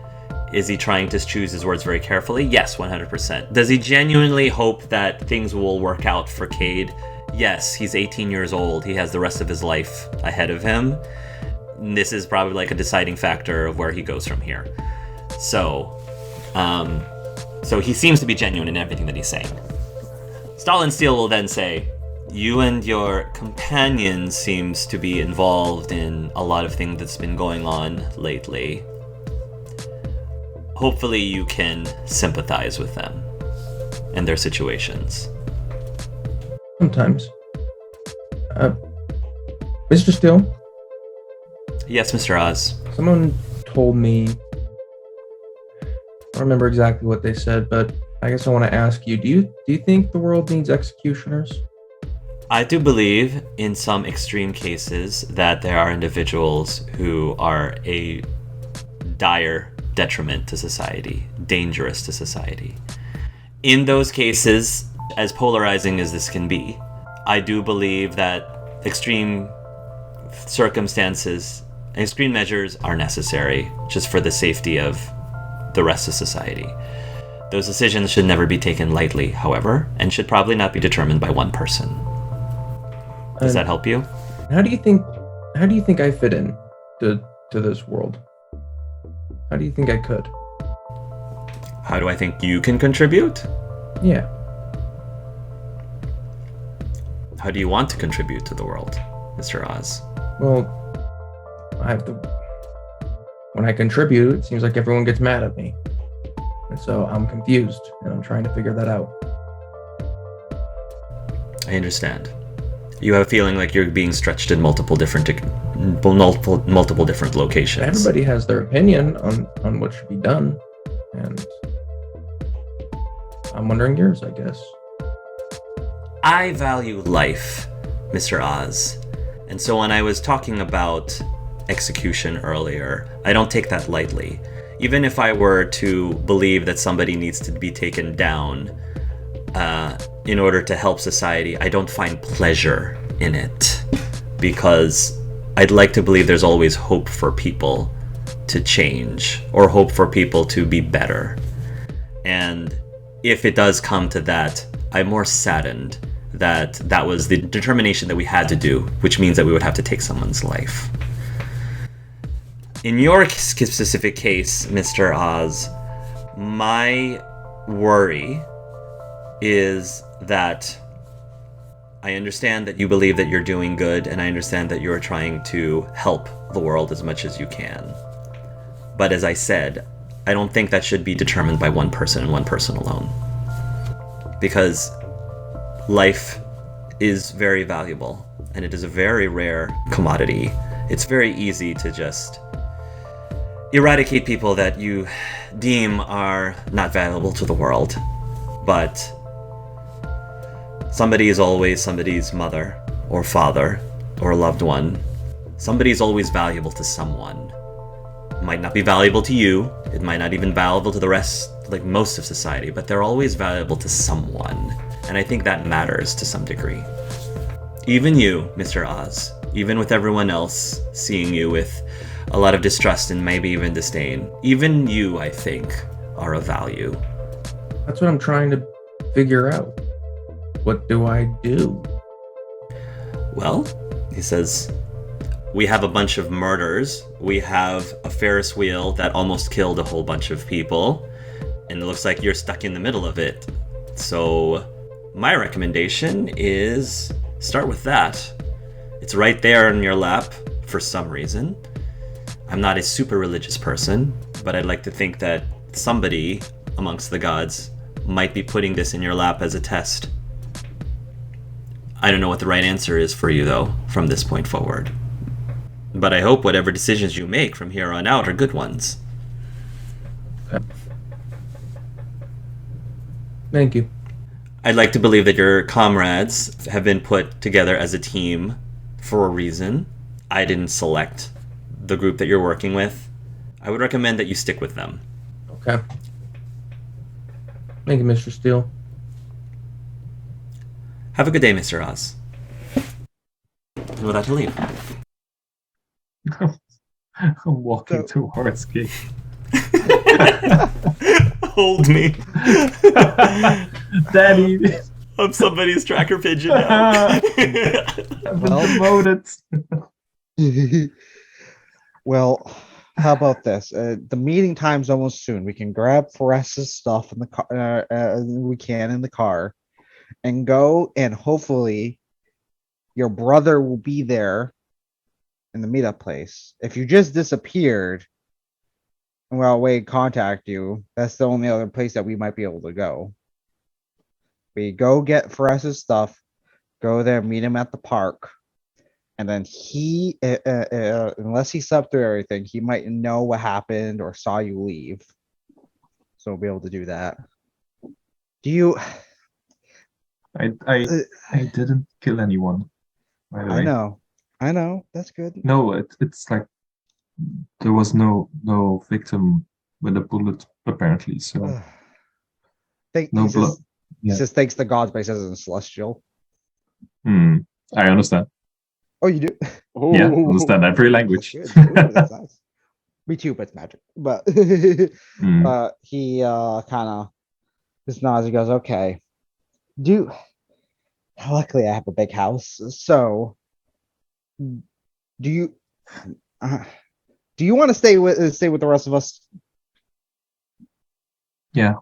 Speaker 4: Is he trying to choose his words very carefully? Yes, 100%. Does he genuinely hope that things will work out for Cade? Yes, he's 18 years old. He has the rest of his life ahead of him. This is probably like a deciding factor of where he goes from here. So he seems to be genuine in everything that he's saying. Stalin Steele will then say, you and your companion seems to be involved in a lot of things that's been going on lately. Hopefully you can sympathize with them and their situations.
Speaker 1: Sometimes. Mr. Steele?
Speaker 4: Yes, Mr. Oz.
Speaker 1: Someone told me, I don't remember exactly what they said, but I guess I want to ask you, do you think the world needs executioners?
Speaker 4: I do believe in some extreme cases that there are individuals who are a dire detriment to society, dangerous to society. In those cases, as polarizing as this can be, I do believe that extreme circumstances, extreme measures are necessary just for the safety of the rest of society. Those decisions should never be taken lightly, however, and should probably not be determined by one person. Does that help you?
Speaker 1: How do you think I fit in to this world? How do you think I could?
Speaker 4: How do I think you can contribute?
Speaker 1: Yeah.
Speaker 4: How do you want to contribute to the world, Mr. Oz?
Speaker 1: Well, when I contribute, it seems like everyone gets mad at me. And so I'm confused, and I'm trying to figure that out.
Speaker 4: I understand. You have a feeling like you're being stretched in multiple different locations.
Speaker 1: Everybody has their opinion on what should be done, and I'm wondering yours, I guess.
Speaker 4: I value life, Mr. Oz. And so when I was talking about execution earlier, I don't take that lightly. Even if I were to believe that somebody needs to be taken down in order to help society, I don't find pleasure in it, because I'd like to believe there's always hope for people to change, or hope for people to be better. And if it does come to that, I'm more saddened that that was the determination that we had to do, which means that we would have to take someone's life. In your specific case, Mr. Oz, my worry is that I understand that you believe that you're doing good, and I understand that you're trying to help the world as much as you can. But as I said, I don't think that should be determined by one person and one person alone. Because life is very valuable, and it is a very rare commodity. It's very easy to just eradicate people that you deem are not valuable to the world. But somebody is always somebody's mother or father or loved one. Somebody is always valuable to someone. It might not be valuable to you. It might not even be valuable to the rest, like most of society, but they're always valuable to someone. And I think that matters to some degree. Even you, Mr. Oz, even with everyone else seeing you with a lot of distrust and maybe even disdain, even you, I think, are of value.
Speaker 1: That's what I'm trying to figure out. What do I do?
Speaker 4: Well, he says, we have a bunch of murders. We have a Ferris wheel that almost killed a whole bunch of people. And it looks like you're stuck in the middle of it. So my recommendation is start with that. It's right there in your lap for some reason. I'm not a super religious person, but I'd like to think that somebody amongst the gods might be putting this in your lap as a test. I don't know what the right answer is for you, though, from this point forward. But I hope whatever decisions you make from here on out are good ones.
Speaker 1: Okay. Thank you.
Speaker 4: I'd like to believe that your comrades have been put together as a team for a reason. I didn't select the group that you're working with. I would recommend that you stick with them.
Speaker 1: Okay. Thank you, Mr. Steele.
Speaker 4: Have a good day, Mr. Oz. And with that, he'll leave.
Speaker 2: I'm walking
Speaker 3: So-
Speaker 2: towards Kate.
Speaker 4: Hold me.
Speaker 2: Daddy,
Speaker 4: I'm somebody's tracker pigeon now.
Speaker 2: I've been
Speaker 3: Well-
Speaker 2: promoted.
Speaker 3: Well, how about this? The meeting time's almost soon. We can grab Forrest's stuff in the car. We can in the car, and go. And hopefully, your brother will be there in the meetup place. If you just disappeared, and while Wade contact you, that's the only other place that we might be able to go. We go get Forrest's stuff, go there, meet him at the park. And then he, unless he slept through everything, he might know what happened or saw you leave. So we'll be able to do that. Do you?
Speaker 2: I didn't kill anyone. By the way.
Speaker 3: I know. That's good.
Speaker 2: No, it's like there was no victim with a bullet apparently. So no
Speaker 3: He
Speaker 2: blood.
Speaker 3: says,
Speaker 2: Yeah.
Speaker 3: he says thanks to gods, but he says in celestial.
Speaker 2: I understand.
Speaker 3: Oh, you do?
Speaker 2: Yeah, understand every language.
Speaker 3: That's good. Ooh, that's nice. Me too, but it's magic. But
Speaker 2: Mm.
Speaker 3: he kind of just nods. He goes, "Okay." Luckily, I have a big house. So, do you want to stay with the rest of us?
Speaker 2: Yeah.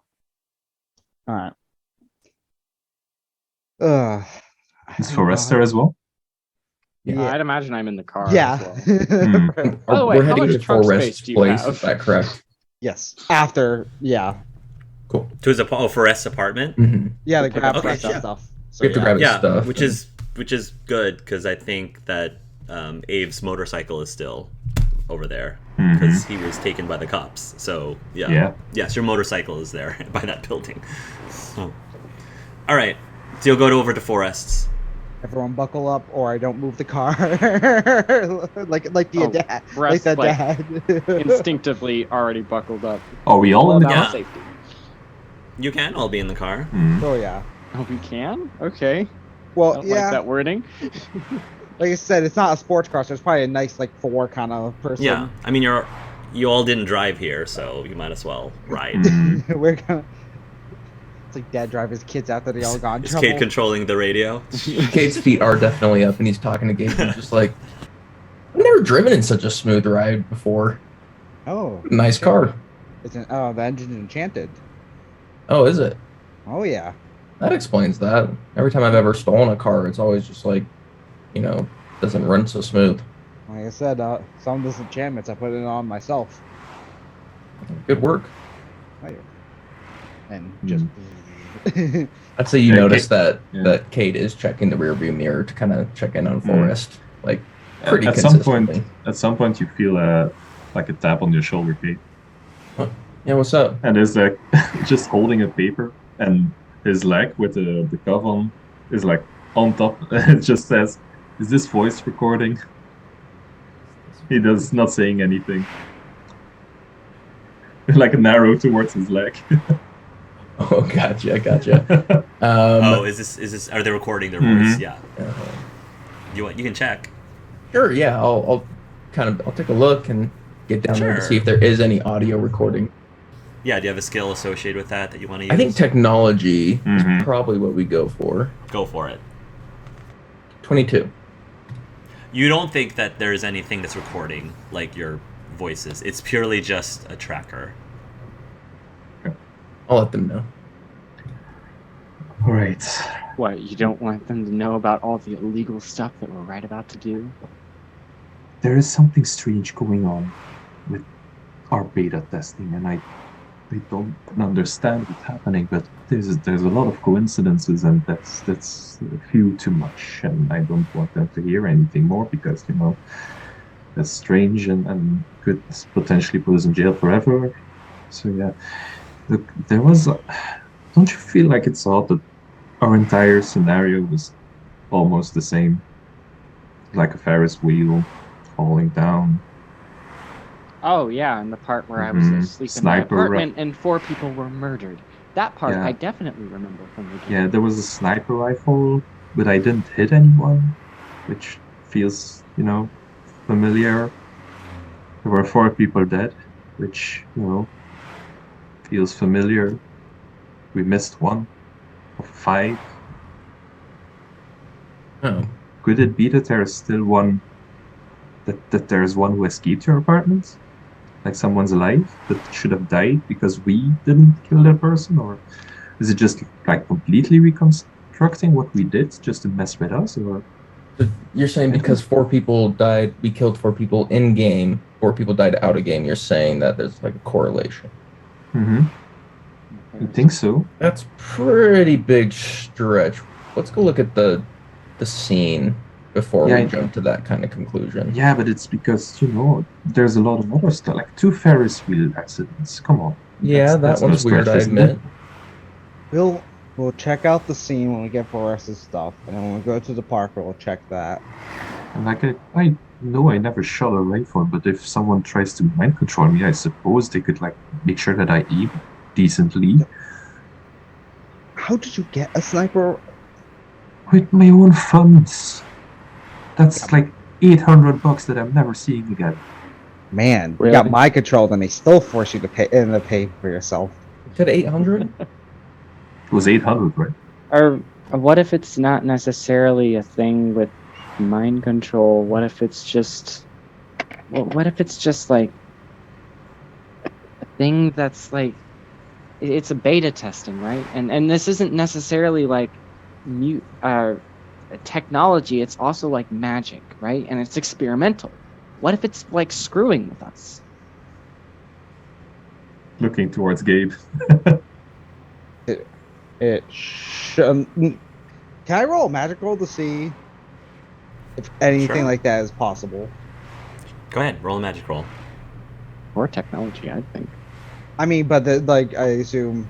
Speaker 3: All right. I
Speaker 2: Is
Speaker 3: don't
Speaker 2: Forrest
Speaker 3: know.
Speaker 2: there as well?
Speaker 3: Yeah.
Speaker 5: I'd imagine I'm in the car.
Speaker 3: Yeah.
Speaker 5: As well.
Speaker 3: Right.
Speaker 5: By the way,
Speaker 1: We're
Speaker 5: how
Speaker 1: heading
Speaker 5: much
Speaker 1: to
Speaker 5: trunk
Speaker 1: Forrest's
Speaker 5: space do you
Speaker 1: place.
Speaker 5: have?
Speaker 1: Is that correct?
Speaker 3: Yes. After, yeah.
Speaker 1: Cool.
Speaker 4: To his Forrest's apartment.
Speaker 1: Mm-hmm.
Speaker 3: Yeah, to grab
Speaker 4: Okay,
Speaker 3: fresh
Speaker 4: yeah.
Speaker 3: stuff. So,
Speaker 1: We have to grab his
Speaker 4: Yeah,
Speaker 1: stuff.
Speaker 4: which is good because I think that Abe's motorcycle is still over there because he was taken by the cops. So
Speaker 2: Yeah.
Speaker 4: yes, your motorcycle is there by that building. So, all right, so you'll go over to Forrest's.
Speaker 3: everyone buckle up, or I don't move the car. like the
Speaker 5: Oh,
Speaker 3: dad, like
Speaker 5: Rest,
Speaker 3: the
Speaker 5: like,
Speaker 3: dad.
Speaker 5: instinctively already buckled up.
Speaker 2: Are we all in the
Speaker 5: Well,
Speaker 4: Yeah.
Speaker 2: car?
Speaker 5: safety.
Speaker 4: You can all be in the car.
Speaker 3: Oh yeah.
Speaker 5: Oh, we can? Okay. I
Speaker 3: Well,
Speaker 5: don't
Speaker 3: yeah.
Speaker 5: like that wording.
Speaker 3: Like I said, it's not a sports car, so it's probably a nice like 4 kind of person.
Speaker 4: Yeah, I mean you all didn't drive here, so you might as well ride.
Speaker 2: Mm.
Speaker 3: We're gonna. It's like dad drive his kids out that they all got in
Speaker 4: Is
Speaker 3: trouble.
Speaker 4: Kate controlling the radio?
Speaker 1: Kate's feet are definitely up, and he's talking to Gabe. He's just like, I've never driven in such a smooth ride before.
Speaker 3: Oh,
Speaker 1: Nice car.
Speaker 3: the engine's enchanted.
Speaker 1: Oh, is it?
Speaker 3: Oh yeah.
Speaker 1: That explains that. Every time I've ever stolen a car, it's always just like, doesn't run so smooth.
Speaker 3: Like I said, some of those enchantments I put it on myself,
Speaker 1: Good work.
Speaker 3: and just.
Speaker 1: I'd say you
Speaker 2: Yeah,
Speaker 1: notice that
Speaker 2: yeah.
Speaker 1: that Kate is checking the rearview mirror to kind of check in on Forrest, like pretty
Speaker 2: At
Speaker 1: consistently.
Speaker 2: some point, you feel like a tap on your shoulder, Kate,
Speaker 1: Yeah, what's up?
Speaker 2: and there's like just holding a paper, and his leg with the cuff on is like on top. It just says, "Is this voice recording?" He does not saying anything. Like an arrow towards his leg.
Speaker 1: Oh, gotcha.
Speaker 4: Oh, is this? Are they recording their voice?
Speaker 2: Mhm.
Speaker 4: Yeah.
Speaker 1: Uh,
Speaker 4: You can check.
Speaker 1: sure. Yeah, I'll take a look and get down there to
Speaker 4: Sure.
Speaker 1: see if there is any audio recording.
Speaker 4: Yeah. Do you have a skill associated with that you want to use?
Speaker 1: I think technology
Speaker 2: Mhm.
Speaker 1: is probably what we go for.
Speaker 4: Go for it.
Speaker 1: 22.
Speaker 4: You don't think that there's anything that's recording like your voices. It's purely just a tracker.
Speaker 1: I'll let them know.
Speaker 2: All right.
Speaker 5: What, you don't want them to know about all the illegal stuff that we're right about to do?
Speaker 2: There is something strange going on with our beta testing, and I don't understand what's happening, but there's a lot of coincidences, and that's a few too much, and I don't want them to hear anything more because that's strange and could potentially put us in jail forever. So yeah, look, don't you feel like it's odd that our entire scenario was almost the same, like a Ferris wheel falling down?
Speaker 5: Oh yeah, and the part where I was
Speaker 2: Mhm.
Speaker 5: asleep
Speaker 2: Sniper
Speaker 5: in my apartment and 4 people were murdered. That part
Speaker 2: Yeah.
Speaker 5: I definitely remember from the game.
Speaker 2: Yeah, there was a sniper rifle, but I didn't hit anyone, which feels, familiar. There were 4 people dead, which, feels familiar. We missed 1 of 5.
Speaker 1: Oh,
Speaker 2: Could it be that there's still one, that there's one who escaped your apartment? Like someone's alive that should have died because we didn't kill that person? Or is it just like completely reconstructing what we did just to mess with us? Or
Speaker 1: so you're saying because 4 people died, we killed 4 people in game, 4 people died out of game. You're saying that there's like a correlation.
Speaker 2: Mm-hmm. You think so?
Speaker 1: That's pretty big stretch. Let's go look at the scene before
Speaker 2: Yeah,
Speaker 1: we jump to that kind of conclusion.
Speaker 2: Yeah, but it's because, there's a lot of other stuff, like 2 Ferris wheel accidents. Come on.
Speaker 1: Yeah,
Speaker 2: That's
Speaker 1: that
Speaker 2: no
Speaker 1: one's weird,
Speaker 2: stretch,
Speaker 1: I
Speaker 2: isn't
Speaker 1: admit.
Speaker 2: it?
Speaker 3: We'll check out the scene when we get Boris's stuff, and then when we go to the park, we'll check that.
Speaker 2: And like, I know I never shot a rifle, but if someone tries to mind control me, I suppose they could, like, make sure that I aim decently.
Speaker 3: How did you get a sniper?
Speaker 2: With my own funds. That's like $800 that I'm never seeing again.
Speaker 3: Man,
Speaker 5: Really?
Speaker 3: you got mind control, and they still force you to pay for yourself.
Speaker 1: You said 800?
Speaker 2: It was 800, right?
Speaker 5: Or what if it's not necessarily a thing with mind control? What if it's just like a thing that's like it's a beta testing, right? And this isn't necessarily like technology. It's also like magic, right? And it's experimental. What if it's like screwing with us?
Speaker 2: Looking towards Gabe.
Speaker 3: It should. Can I roll a magic roll to see if anything
Speaker 4: Sure.
Speaker 3: like that is possible?
Speaker 4: Go ahead, roll a magic roll.
Speaker 5: Or technology, I think.
Speaker 3: I mean, but I assume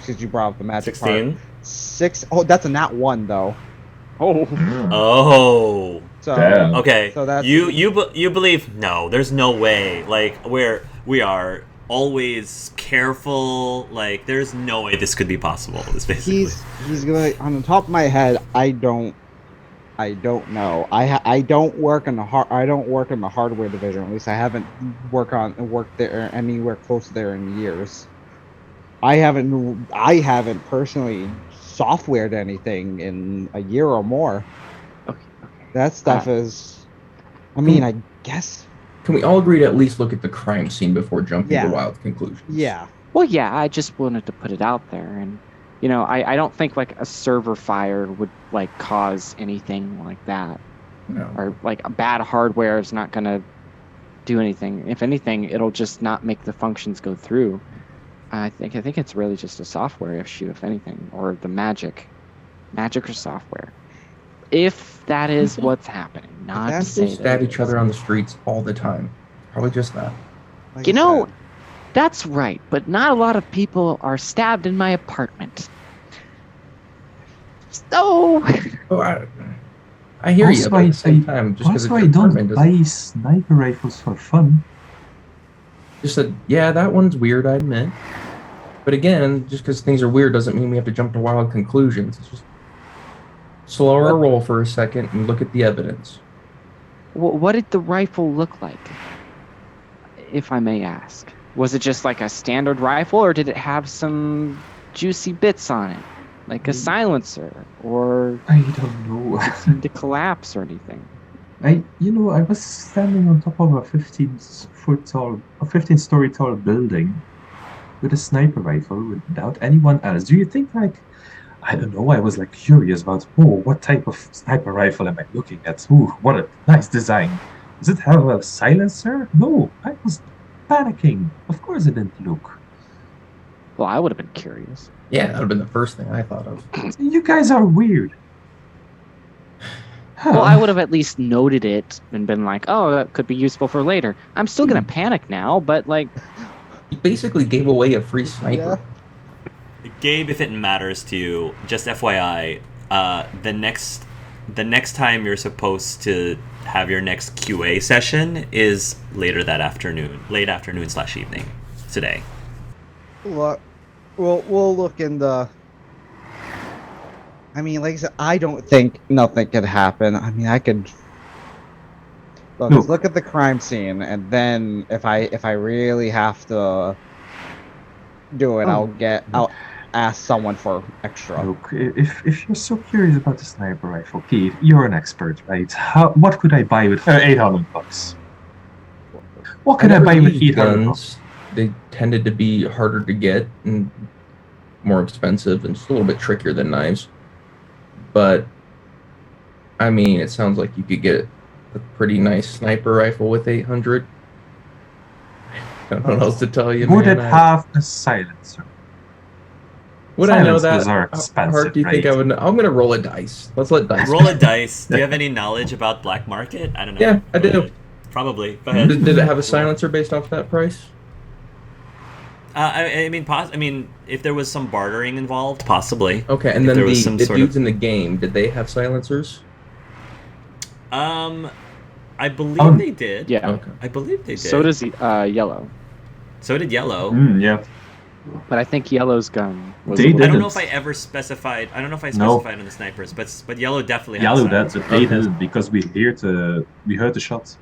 Speaker 3: since you brought up the magic
Speaker 4: 16.
Speaker 3: part, 6. Oh, that's a nat 1 though.
Speaker 5: Oh,
Speaker 4: Oh.
Speaker 3: So
Speaker 2: Damn.
Speaker 4: Okay.
Speaker 3: So that's-
Speaker 4: you believe no, there's no way. Like we are always careful. Like there's no way this could be possible. Is basically.
Speaker 3: he's gonna. On the top of my head, I don't know. I don't work in the hardware division. At least I haven't worked there anywhere close to there in years. I haven't personally softwared anything in a year or more.
Speaker 5: okay.
Speaker 3: That stuff is. I mean, I guess.
Speaker 1: Can we all agree to at least look at the crime scene before jumping
Speaker 3: Yeah.
Speaker 1: to wild conclusions?
Speaker 3: Yeah.
Speaker 5: Well, yeah, I just wanted to put it out there, and I don't think like a server fire would like cause anything like that,
Speaker 1: No.
Speaker 5: or like a bad hardware is not gonna do anything. If anything, it'll just not make the functions go through. I think it's really just a software issue, if anything, or the magic or software. If that is what's happening, not to
Speaker 3: that's
Speaker 5: say
Speaker 1: People stab
Speaker 5: that it
Speaker 1: each other on the streets all the time. Probably just that.
Speaker 3: Like
Speaker 5: You
Speaker 3: I
Speaker 5: know,
Speaker 3: said.
Speaker 5: that's right, but not a lot of people are stabbed in my apartment. So,
Speaker 1: Oh, I hear you,
Speaker 2: Also,
Speaker 1: but at the same time, just because
Speaker 2: Also,
Speaker 1: it's
Speaker 2: I
Speaker 1: your
Speaker 2: don't
Speaker 1: apartment
Speaker 2: buy sniper rifles for fun.
Speaker 1: just said, yeah, that one's weird, I admit. But again, just because things are weird doesn't mean we have to jump to wild conclusions. It's just slow our roll for a second and look at the evidence.
Speaker 5: what did the rifle look like, if I may ask? Was it just like a standard rifle, or did it have some juicy bits on it, like a silencer, or
Speaker 2: I don't know.
Speaker 5: it seemed to collapse or anything?
Speaker 2: I was standing on top of a 15-story tall building with a sniper rifle without anyone else. Do you think, like, I don't know, I was like curious about, what type of sniper rifle am I looking at? What a nice design. Does it have a silencer? No, I was panicking. Of course it didn't look.
Speaker 5: Well, I would have been curious.
Speaker 1: Yeah, that would have been the first thing I thought of.
Speaker 2: You guys are weird.
Speaker 5: Well, I would have at least noted it and been like, oh, that could be useful for later. I'm still gonna panic now, but like,
Speaker 1: He basically gave away a free sniper.
Speaker 4: Gabe, if it matters to you, just FYI, the next time you're supposed to have your next QA session is later that afternoon, late afternoon / evening today.
Speaker 3: Look, we'll look in the. I mean, like I said, I don't think nothing could happen. I mean, I could let's look at the crime scene, and then if I really have to do it, I'll ask someone for extra.
Speaker 2: Look, if you're so curious about the sniper rifle, Keith, you're an expert, right? What could I buy with $800? What could I buy with
Speaker 1: These
Speaker 2: $800?
Speaker 1: guns, they tended to be harder to get and more expensive and just a little bit trickier than knives. But I mean, it sounds like you could get a pretty nice sniper rifle with 800. I don't know what else to tell you.
Speaker 2: Would
Speaker 1: man.
Speaker 2: it have a silencer?
Speaker 1: Would I know
Speaker 2: Silencers
Speaker 1: that?
Speaker 2: are
Speaker 1: How
Speaker 2: expensive,
Speaker 1: hard do you think
Speaker 2: right?
Speaker 1: I would know? I'm gonna roll a dice. Let's let dice.
Speaker 4: Roll a dice. Do you have any knowledge about black market? I don't know.
Speaker 1: Yeah, I do.
Speaker 4: Probably. Go ahead.
Speaker 1: Did it have a silencer based off that price?
Speaker 4: I mean, if there was some bartering involved, possibly.
Speaker 1: Okay, and
Speaker 4: If
Speaker 1: then
Speaker 4: there was
Speaker 1: the
Speaker 4: some sort
Speaker 1: dudes
Speaker 4: of-
Speaker 1: in the game, did they have silencers?
Speaker 4: I believe they did.
Speaker 5: Yeah.
Speaker 1: Okay.
Speaker 4: I believe they did.
Speaker 5: So does Yellow.
Speaker 4: So did Yellow.
Speaker 2: Yeah.
Speaker 5: But I think Yellow's gun was.
Speaker 2: They
Speaker 5: a little-
Speaker 4: I don't know
Speaker 2: didn't.
Speaker 4: if I ever specified. I don't know if I
Speaker 2: No.
Speaker 4: specified on the snipers, but Yellow definitely had
Speaker 2: Yellow,
Speaker 4: a
Speaker 2: that's
Speaker 4: silencer.
Speaker 2: they
Speaker 1: Okay.
Speaker 2: didn't because we heard the shots.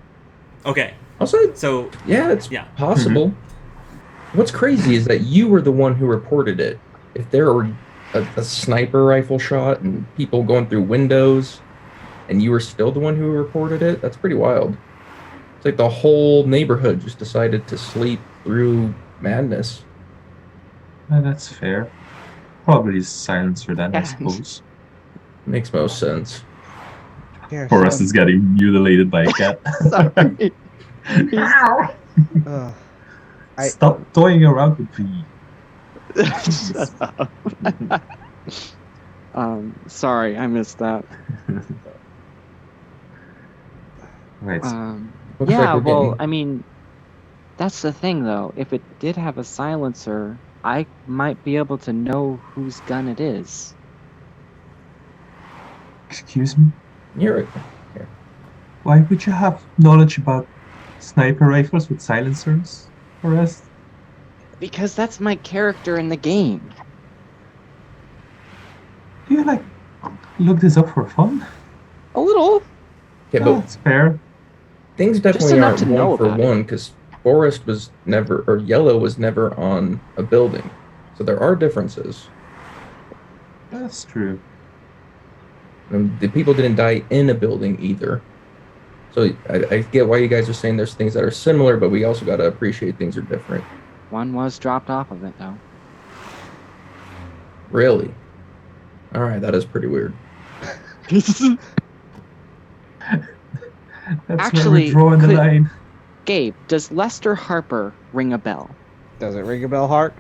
Speaker 4: Okay,
Speaker 1: Also,
Speaker 4: so
Speaker 1: yeah, it's
Speaker 4: Yeah.
Speaker 1: possible. What's crazy is that you were the one who reported it. If there were a sniper rifle shot and people going through windows, and you were still the one who reported it, that's pretty wild. It's like the whole neighborhood just decided to sleep through madness.
Speaker 2: That's fair. Probably silencer then, I
Speaker 5: Yeah.
Speaker 2: suppose.
Speaker 1: Makes most sense.
Speaker 3: Here,
Speaker 2: Forrest is getting mutilated by a cat.
Speaker 5: Sorry.
Speaker 2: Stop toying around with me.
Speaker 5: Shut up. Sorry, I missed that.
Speaker 2: Right.
Speaker 1: Looks
Speaker 5: Yeah,
Speaker 1: like we're
Speaker 5: well,
Speaker 1: getting-
Speaker 5: I mean, that's the thing, though. If it did have a silencer, I might be able to know whose gun it is.
Speaker 2: Excuse me?
Speaker 1: You're
Speaker 2: Why would you have knowledge about sniper rifles with silencers, Forrest?
Speaker 5: Because that's my character in the game.
Speaker 2: Do you look this up for fun?
Speaker 5: A little.
Speaker 1: okay,
Speaker 2: Oh,
Speaker 1: but
Speaker 2: that's fair.
Speaker 1: things definitely
Speaker 5: enough
Speaker 1: aren't
Speaker 5: to know
Speaker 1: one for
Speaker 5: about it.
Speaker 1: one because Forest was never, or Yellow was never on a building. So there are differences.
Speaker 2: That's true.
Speaker 1: And the people didn't die in a building either. So I get why you guys are saying there's things that are similar, but we also got to appreciate things are different.
Speaker 5: One was dropped off of it, though.
Speaker 1: Really? All right, that is pretty weird.
Speaker 2: That's
Speaker 5: Actually,
Speaker 2: where we're drawing the
Speaker 5: could-
Speaker 2: line.
Speaker 5: Gabe, does Lester Harper ring a bell?
Speaker 3: Does it ring a bell, Hart?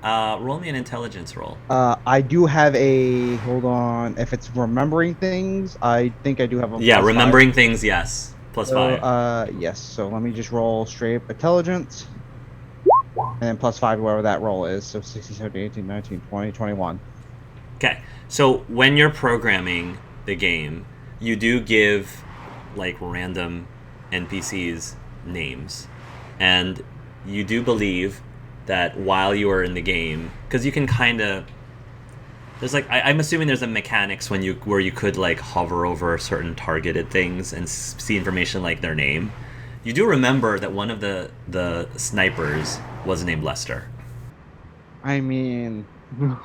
Speaker 4: roll me an intelligence roll.
Speaker 3: I do have a. Hold on. If it's remembering things, I think I do have a.
Speaker 4: Yeah,
Speaker 3: +5.
Speaker 4: remembering things. Yes, plus
Speaker 3: So,
Speaker 4: 5.
Speaker 3: yes. So let me just roll straight up intelligence. And then +5, whatever that roll is. So 16, 17, 18, 19, 20, 21.
Speaker 4: Okay, so when you're programming the game, you do give like random NPCs names, and you do believe that while you are in the game, because you can kind of, there's like I'm assuming there's a mechanics where you could like hover over certain targeted things and see information like their name. You do remember that one of the snipers was named Lester.
Speaker 3: I mean,
Speaker 5: No.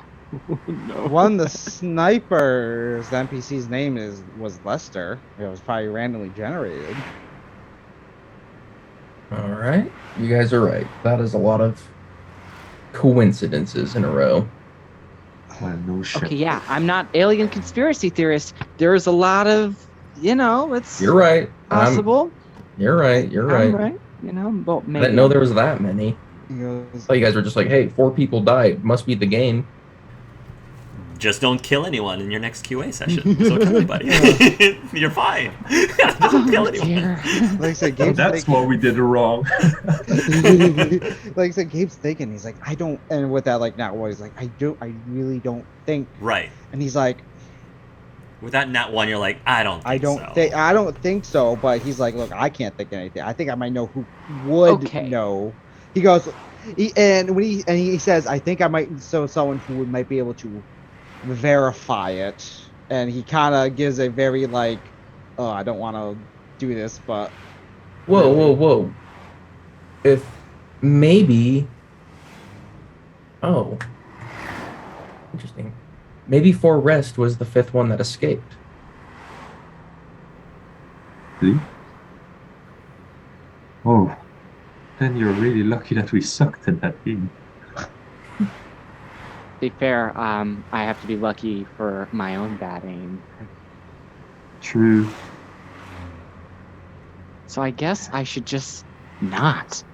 Speaker 3: one of the snipers, the NPC's name was Lester. It was probably randomly generated.
Speaker 1: All right, you guys are right. That is a lot of coincidences in a row.
Speaker 2: Well, no shit.
Speaker 5: Okay, yeah, I'm not alien conspiracy theorist. There's a lot of, it's
Speaker 1: You're right.
Speaker 5: possible.
Speaker 1: You're right. You're
Speaker 5: I'm
Speaker 1: right.
Speaker 5: right. Well,
Speaker 1: I
Speaker 5: maybe.
Speaker 1: didn't know there was that many.
Speaker 3: He goes,
Speaker 1: I thought you guys were just like, hey, 4 people died. Must be the game.
Speaker 4: Just don't kill anyone in your next QA session. So kill anybody. You're fine. Just don't kill anyone.
Speaker 5: Dear.
Speaker 3: like I said, Gabe's
Speaker 2: That's
Speaker 3: thinking,
Speaker 2: what we did wrong.
Speaker 3: like I said, Gabe's thinking. He's like, I don't. And with that, like, not what he's like, I really don't think.
Speaker 4: Right.
Speaker 3: And he's like,
Speaker 4: With that nat 1, you're like, I don't think so.
Speaker 3: I don't think so. But he's like, look, I can't think of anything. I think I might know who would
Speaker 5: Okay.
Speaker 3: know. He goes, He says, I think I might know someone who might be able to verify it, and he kind of gives a very like, oh, I don't want to do this, but
Speaker 1: Whoa,
Speaker 3: really.
Speaker 1: whoa. If maybe. Oh, interesting. Maybe Forrest was the fifth one that escaped.
Speaker 2: See? Oh, then you're really lucky that we sucked at that game.
Speaker 5: To be fair, I have to be lucky for my own bad aim.
Speaker 2: True.
Speaker 5: So I guess I should just not.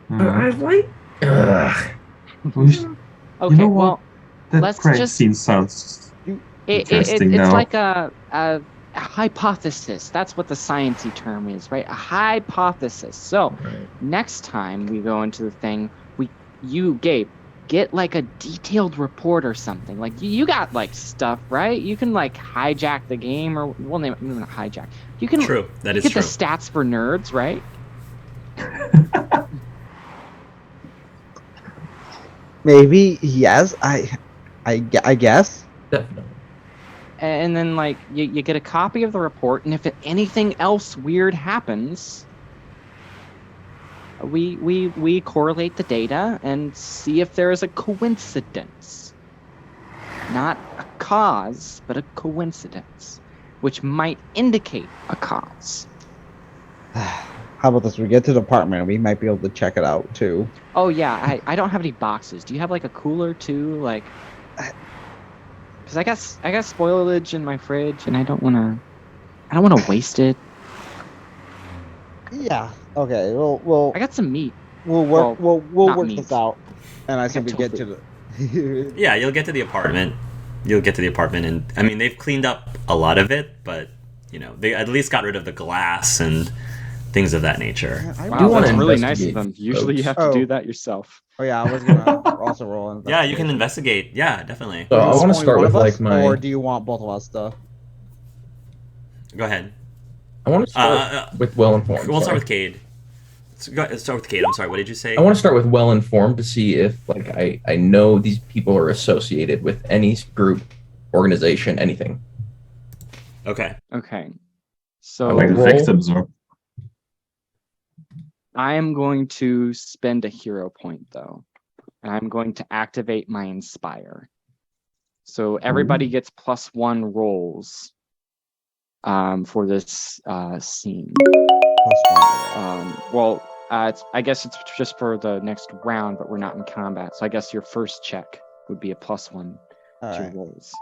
Speaker 1: I like. Ugh.
Speaker 5: Okay,
Speaker 2: know what?
Speaker 5: well,
Speaker 2: That
Speaker 5: let's
Speaker 2: prank
Speaker 5: just-
Speaker 2: scene sounds interesting
Speaker 5: it's
Speaker 2: now.
Speaker 5: like a hypothesis. That's what the sciencey term is, right? A hypothesis. So
Speaker 1: Right.
Speaker 5: next time we go into the thing, you, Gabe, get like a detailed report or something. Like you got like stuff, right? You can like hijack the game, or well, maybe not hijack. You can
Speaker 4: True. That is
Speaker 5: get
Speaker 4: true.
Speaker 5: the stats for nerds, right?
Speaker 3: Maybe yes. I guess.
Speaker 1: Definitely.
Speaker 5: And then like you get a copy of the report, and if anything else weird happens, we correlate the data and see if there is a coincidence. Not a cause, but a coincidence, which might indicate a cause.
Speaker 3: How about this? We get to the apartment, and we might be able to check it out too.
Speaker 5: Oh yeah, I don't have any boxes. Do you have like a cooler too? Like, because I got spoilage in my fridge, and I don't wanna waste it.
Speaker 3: Yeah. Okay. We'll
Speaker 5: I got some meat.
Speaker 3: we'll work
Speaker 5: well,
Speaker 3: we'll
Speaker 5: not
Speaker 3: work
Speaker 5: meat.
Speaker 3: this out. And I said we
Speaker 5: got
Speaker 3: get to the.
Speaker 4: Yeah, you'll get to the apartment. And I mean, they've cleaned up a lot of it, but you know, they at least got rid of the glass and things of that nature.
Speaker 3: I
Speaker 5: Wow,
Speaker 1: do wanna
Speaker 5: that's really nice of
Speaker 1: investigate,
Speaker 5: them. Usually you have
Speaker 1: folks.
Speaker 5: to do
Speaker 3: Oh.
Speaker 5: that yourself.
Speaker 3: Oh yeah, I was gonna also roll an
Speaker 4: Yeah, you can
Speaker 3: investigation.
Speaker 4: investigate. Yeah, definitely.
Speaker 1: So I
Speaker 3: Is it
Speaker 1: want to
Speaker 3: only
Speaker 1: start
Speaker 3: one
Speaker 1: with
Speaker 3: of us,
Speaker 1: like my.
Speaker 3: or do you want both of us to?
Speaker 4: Go ahead.
Speaker 1: I want to start with well-informed.
Speaker 4: We'll start
Speaker 1: sorry.
Speaker 4: with Cade. Start with Cade. I'm sorry. What did you say?
Speaker 1: I want to start with well-informed to see if like I know these people are associated with any group, organization, anything.
Speaker 4: Okay.
Speaker 5: Okay.
Speaker 1: I
Speaker 5: So
Speaker 2: Like the
Speaker 1: roll.
Speaker 2: victims are.
Speaker 5: I am going to spend a hero point though. And I'm going to activate my inspire. So everybody gets +1 rolls for this scene. Well, I guess it's just for the next round, but we're not in combat. So I guess your first check would be a +1
Speaker 3: All
Speaker 5: to your
Speaker 3: right.
Speaker 5: rolls.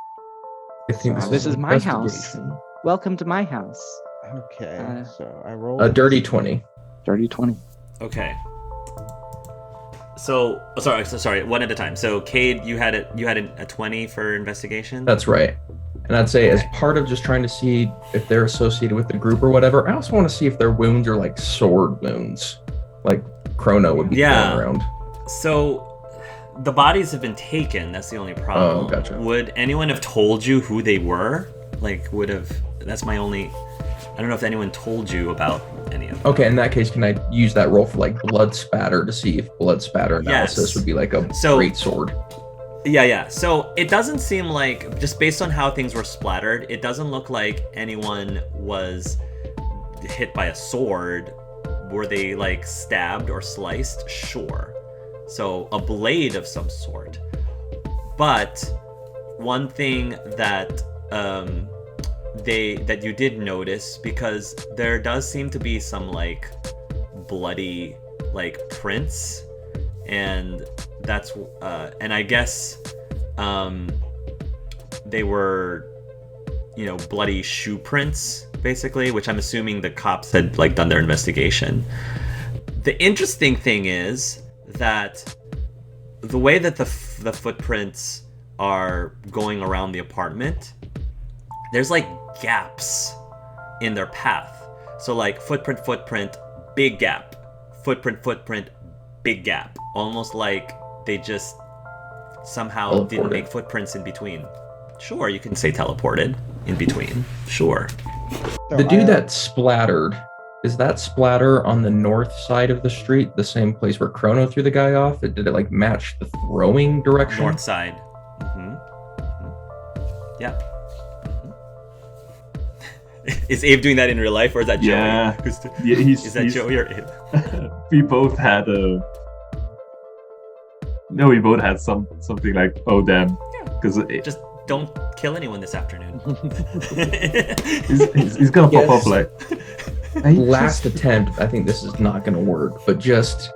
Speaker 1: I think
Speaker 5: This is my house.
Speaker 1: investigation.
Speaker 5: Welcome to my house.
Speaker 3: Okay. So I rolled
Speaker 1: A dirty 20.
Speaker 5: Dirty 20.
Speaker 4: Okay. So sorry. One at a time. So Cade, you had a 20 for investigation.
Speaker 1: That's right. And I'd say as part of just trying to see if they're associated with the group or whatever, I also want to see if their wounds are like sword wounds, like Chrono would be
Speaker 4: Yeah.
Speaker 1: going around.
Speaker 4: So the bodies have been taken. That's the only problem.
Speaker 1: Oh, gotcha.
Speaker 4: Would anyone have told you who they were? Like, that's my only. I don't know if anyone told you about any of them.
Speaker 1: Okay, in that case, can I use that roll for like blood spatter to see if blood spatter analysis
Speaker 4: Yes.
Speaker 1: would be like a
Speaker 4: So-
Speaker 1: great sword?
Speaker 4: Yeah. So it doesn't seem like, just based on how things were splattered, it doesn't look like anyone was hit by a sword. Were they like stabbed or sliced? Sure. So a blade of some sort. But one thing that that you did notice, because there does seem to be some like bloody like prints, and that's and I guess they were, you know, bloody shoe prints basically, which I'm assuming the cops had like done their investigation. The interesting thing is that the way that the footprints are going around the apartment, there's like gaps in their path. So like footprint, big gap, footprint, big gap. Almost like they just somehow didn't
Speaker 1: Teleported.
Speaker 4: make footprints in between. Sure, you can say teleported in between. Sure.
Speaker 1: The dude that splattered, Is that splatter on the north side of the street the same place where Chrono threw the guy off? Did it like match the throwing direction?
Speaker 4: North side. Yeah. Is Abe doing that in real life, or is that Joey?
Speaker 2: Yeah.
Speaker 4: Is that Joey or Abe?
Speaker 2: We both had we both had something like, oh damn, because
Speaker 4: Just don't kill anyone this afternoon.
Speaker 2: he's gonna pop up like
Speaker 1: Last attempt, I think this is not going to work, but just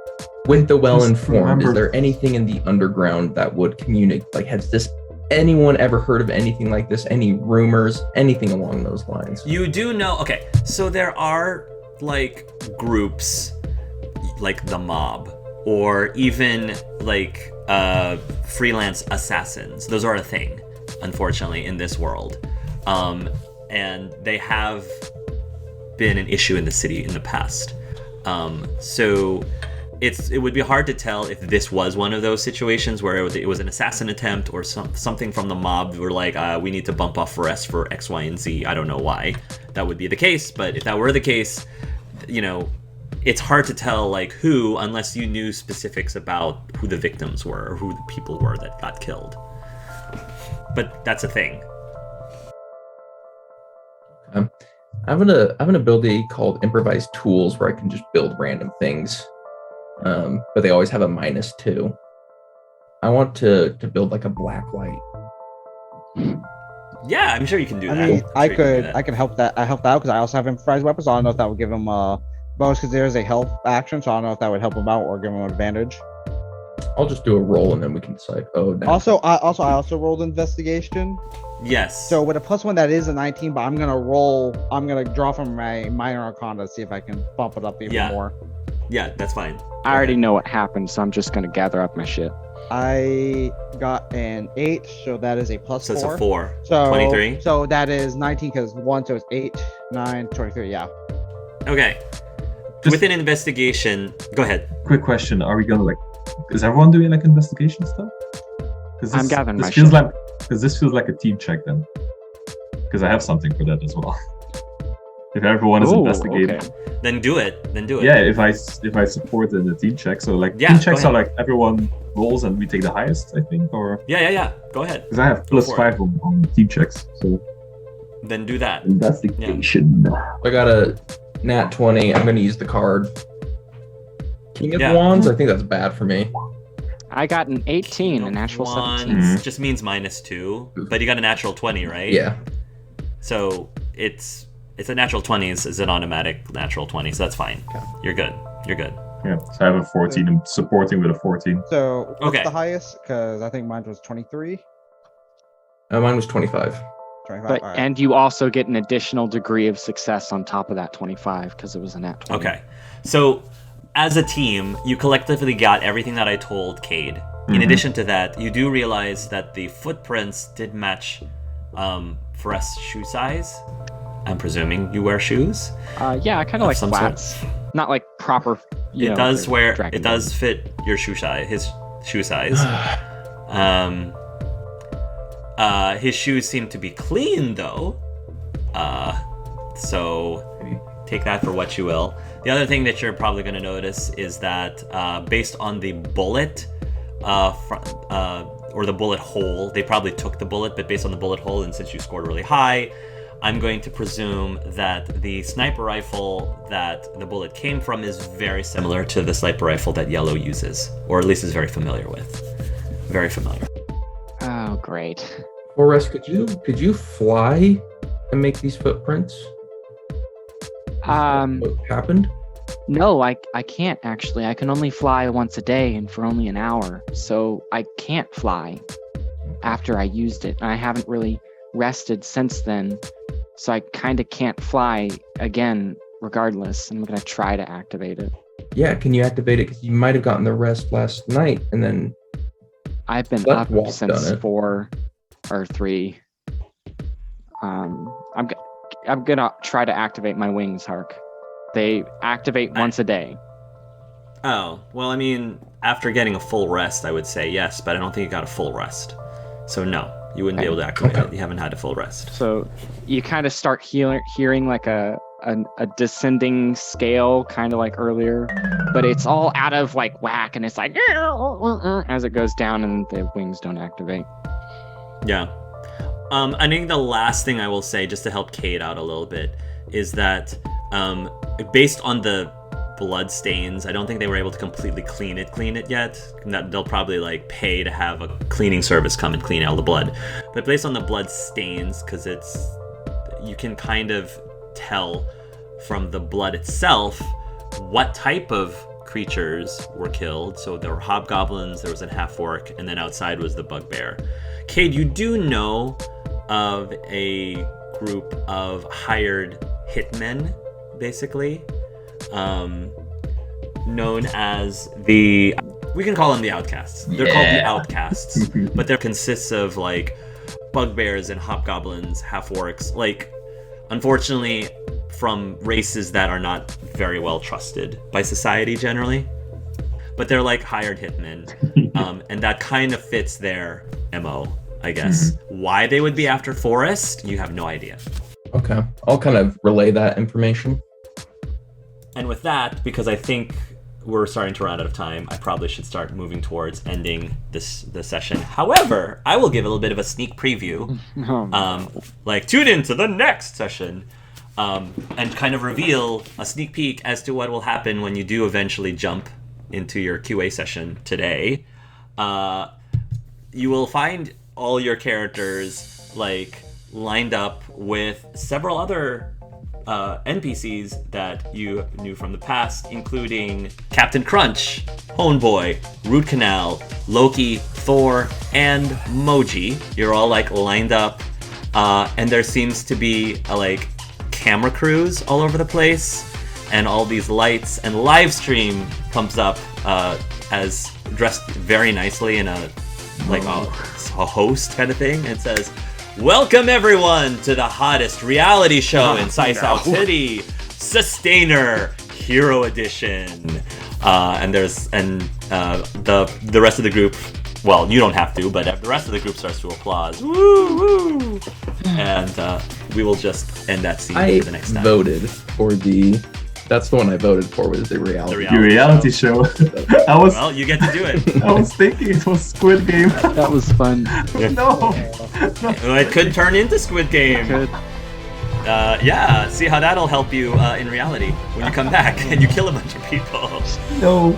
Speaker 1: with the well-informed, is there anything in the underground that would communicate? Like, has anyone ever heard of anything like this? Any rumors? Anything along those lines?
Speaker 4: You do know, okay, so there are, like, groups, like the mob, or even, like, freelance assassins. Those are a thing, unfortunately, in this world. And they have been an issue in the city in the past. So it would be hard to tell if this was one of those situations where it was an assassin attempt or something from the mob were like, we need to bump off arrest for X, Y, and Z. I don't know why that would be the case, but if that were the case, it's hard to tell like who, unless you knew specifics about who the victims were or who the people were that got killed. But that's a thing.
Speaker 1: I'm gonna build a called improvised tools where I can just build random things, but they always have a -2. I want to build like a black light.
Speaker 4: Yeah, I'm sure you can do that.
Speaker 3: I mean, I
Speaker 4: could
Speaker 3: can help that. I help out because I also have improvised weapons. I don't know if that would give him a bonus because there's a health action, so I don't know if that would help him out or give him an advantage.
Speaker 1: I'll just do a roll and then we can decide. Oh, no.
Speaker 3: Also, I also rolled investigation.
Speaker 4: Yes.
Speaker 3: So with a +1, that is a 19, but I'm gonna draw from my minor arcana to see if I can bump it up even more.
Speaker 4: Yeah, that's fine.
Speaker 5: I already know what happened, so I'm just gonna gather up my shit.
Speaker 3: I got an 8, so that is a +4.
Speaker 4: So it's a 4.
Speaker 3: So
Speaker 4: 23.
Speaker 3: So that is 19 because 1, so it's 8, 9, 23. Yeah.
Speaker 4: Okay. With an investigation, go ahead.
Speaker 2: Quick question: are we gonna is everyone doing like investigation stuff?
Speaker 5: I'm gathering my
Speaker 2: feels
Speaker 5: shit.
Speaker 2: Because this feels like a team check then. Because I have something for that as well. If everyone is investigating,
Speaker 5: okay.
Speaker 4: Then do it.
Speaker 2: Yeah, if I support in the team check, so like
Speaker 4: Yeah,
Speaker 2: team
Speaker 4: go
Speaker 2: checks are
Speaker 4: ahead.
Speaker 2: like everyone rolls and we take the highest, I think, or
Speaker 4: Yeah. Go ahead.
Speaker 2: because I have
Speaker 4: Go for
Speaker 2: +5 on team checks. So
Speaker 4: Then do that.
Speaker 2: investigation.
Speaker 1: I got a nat 20. I'm gonna use the card. King of
Speaker 4: Yeah.
Speaker 1: Wands. I think that's bad for me.
Speaker 5: I got an 18, a natural
Speaker 4: Wands
Speaker 5: 17.
Speaker 4: just means -2, but you got a natural 20, right?
Speaker 1: Yeah.
Speaker 4: So it's a natural 20 is an automatic natural 20, so that's fine.
Speaker 1: Okay.
Speaker 4: You're good.
Speaker 2: Yeah, so I have a 14. I'm supporting with a 14.
Speaker 3: So what's
Speaker 4: Okay.
Speaker 3: the highest? Because I think mine was 23.
Speaker 1: Mine was 25.
Speaker 3: 25.
Speaker 5: But
Speaker 3: all right.
Speaker 5: and you also get an additional degree of success on top of that 25 because it was a nat 20.
Speaker 4: Okay. So as a team, you collectively got everything that I told Cade. In
Speaker 2: Mhm.
Speaker 4: addition to that, you do realize that the footprints did match Forest's shoe size. I'm presuming you wear shoes.
Speaker 5: Yeah, I kind
Speaker 4: Of
Speaker 5: of like
Speaker 4: some sort.
Speaker 5: flats. Not like proper.
Speaker 4: It does
Speaker 5: they're
Speaker 4: wear.
Speaker 5: dragon
Speaker 4: It does fit your shoe size. His shoe size. His shoes seem to be clean though. So take that for what you will. The other thing that you're probably going to notice is that based on the bullet, or the bullet hole, they probably took the bullet, but based on the bullet hole, and since you scored really high, I'm going to presume that the sniper rifle that the bullet came from is very similar to the sniper rifle that Yellow uses, or at least is very familiar with. Very familiar.
Speaker 5: Oh, great.
Speaker 1: Forrest, could you fly and make these footprints? What happened?
Speaker 5: No, I can't actually. I can only fly once a day and for only an hour. So I can't fly after I used it. And I haven't really rested since then. So I kind of can't fly again regardless. And I'm going to try to activate it.
Speaker 1: Yeah, can you activate it? Because you might have gotten the rest last night and then
Speaker 5: I've been
Speaker 1: Left
Speaker 5: up
Speaker 1: walked
Speaker 5: since
Speaker 1: on it.
Speaker 5: 4 or 3. I'm gonna try to activate my wings, Hark. They activate once a day.
Speaker 4: Oh, well, I mean, after getting a full rest, I would say yes, but I don't think you got a full rest. So no, you wouldn't be able to activate it. You haven't had a full rest.
Speaker 5: So you kind of start hearing like a a descending scale, kind of like earlier, but it's all out of like whack, and it's like as it goes down, and the wings don't activate.
Speaker 4: Yeah. I think the last thing I will say, just to help Kate out a little bit, is that based on the blood stains, I don't think they were able to completely clean it yet. They'll probably like pay to have a cleaning service come and clean out the blood. But based on the blood stains, because you can kind of tell from the blood itself what type of creatures were killed. So there were hobgoblins, there was a half-orc, and then outside was the bugbear. Cade, you do know of a group of hired hitmen, basically, known as we can call them the Outcasts. They're called the Outcasts, but they consists of like bugbears and hobgoblins, half-orcs, like, unfortunately, from races that are not very well trusted by society generally. But they're like hired hitmen, and that kind of fits their MO, I guess. Why they would be after Forrest, you have no idea.
Speaker 1: Okay, I'll kind of relay that information.
Speaker 4: And with that, because I think we're starting to run out of time, I probably should start moving towards ending the session. However, I will give a little bit of a sneak preview, like tune into the next session, and kind of reveal a sneak peek as to what will happen when you do eventually jump into your QA session today. You will find all your characters like lined up with several other NPCs that you knew from the past, including Captain Crunch, Honeboy, Root Canal, Loki, Thor, and Moji. You're all like lined up, and there seems to be like camera crews all over the place, and all these lights, and Livestream comes up as dressed very nicely in a host kind of thing, and says, "Welcome everyone to the hottest reality show in Sci-Fi City, Sustainer Hero Edition." And the rest of the group, well, you don't have to, but the rest of the group starts to applause. Woo woo! And we will just end that scene for the next time.
Speaker 1: That's the one I voted for, was the reality.
Speaker 2: The reality show.
Speaker 4: Well, you get to do it.
Speaker 2: I was thinking it was Squid Game.
Speaker 5: That was fun.
Speaker 2: No.
Speaker 4: Well, it could turn into Squid Game.
Speaker 5: It could.
Speaker 4: Yeah, see how that'll help you in reality when you come back and you kill a bunch of people.
Speaker 2: No.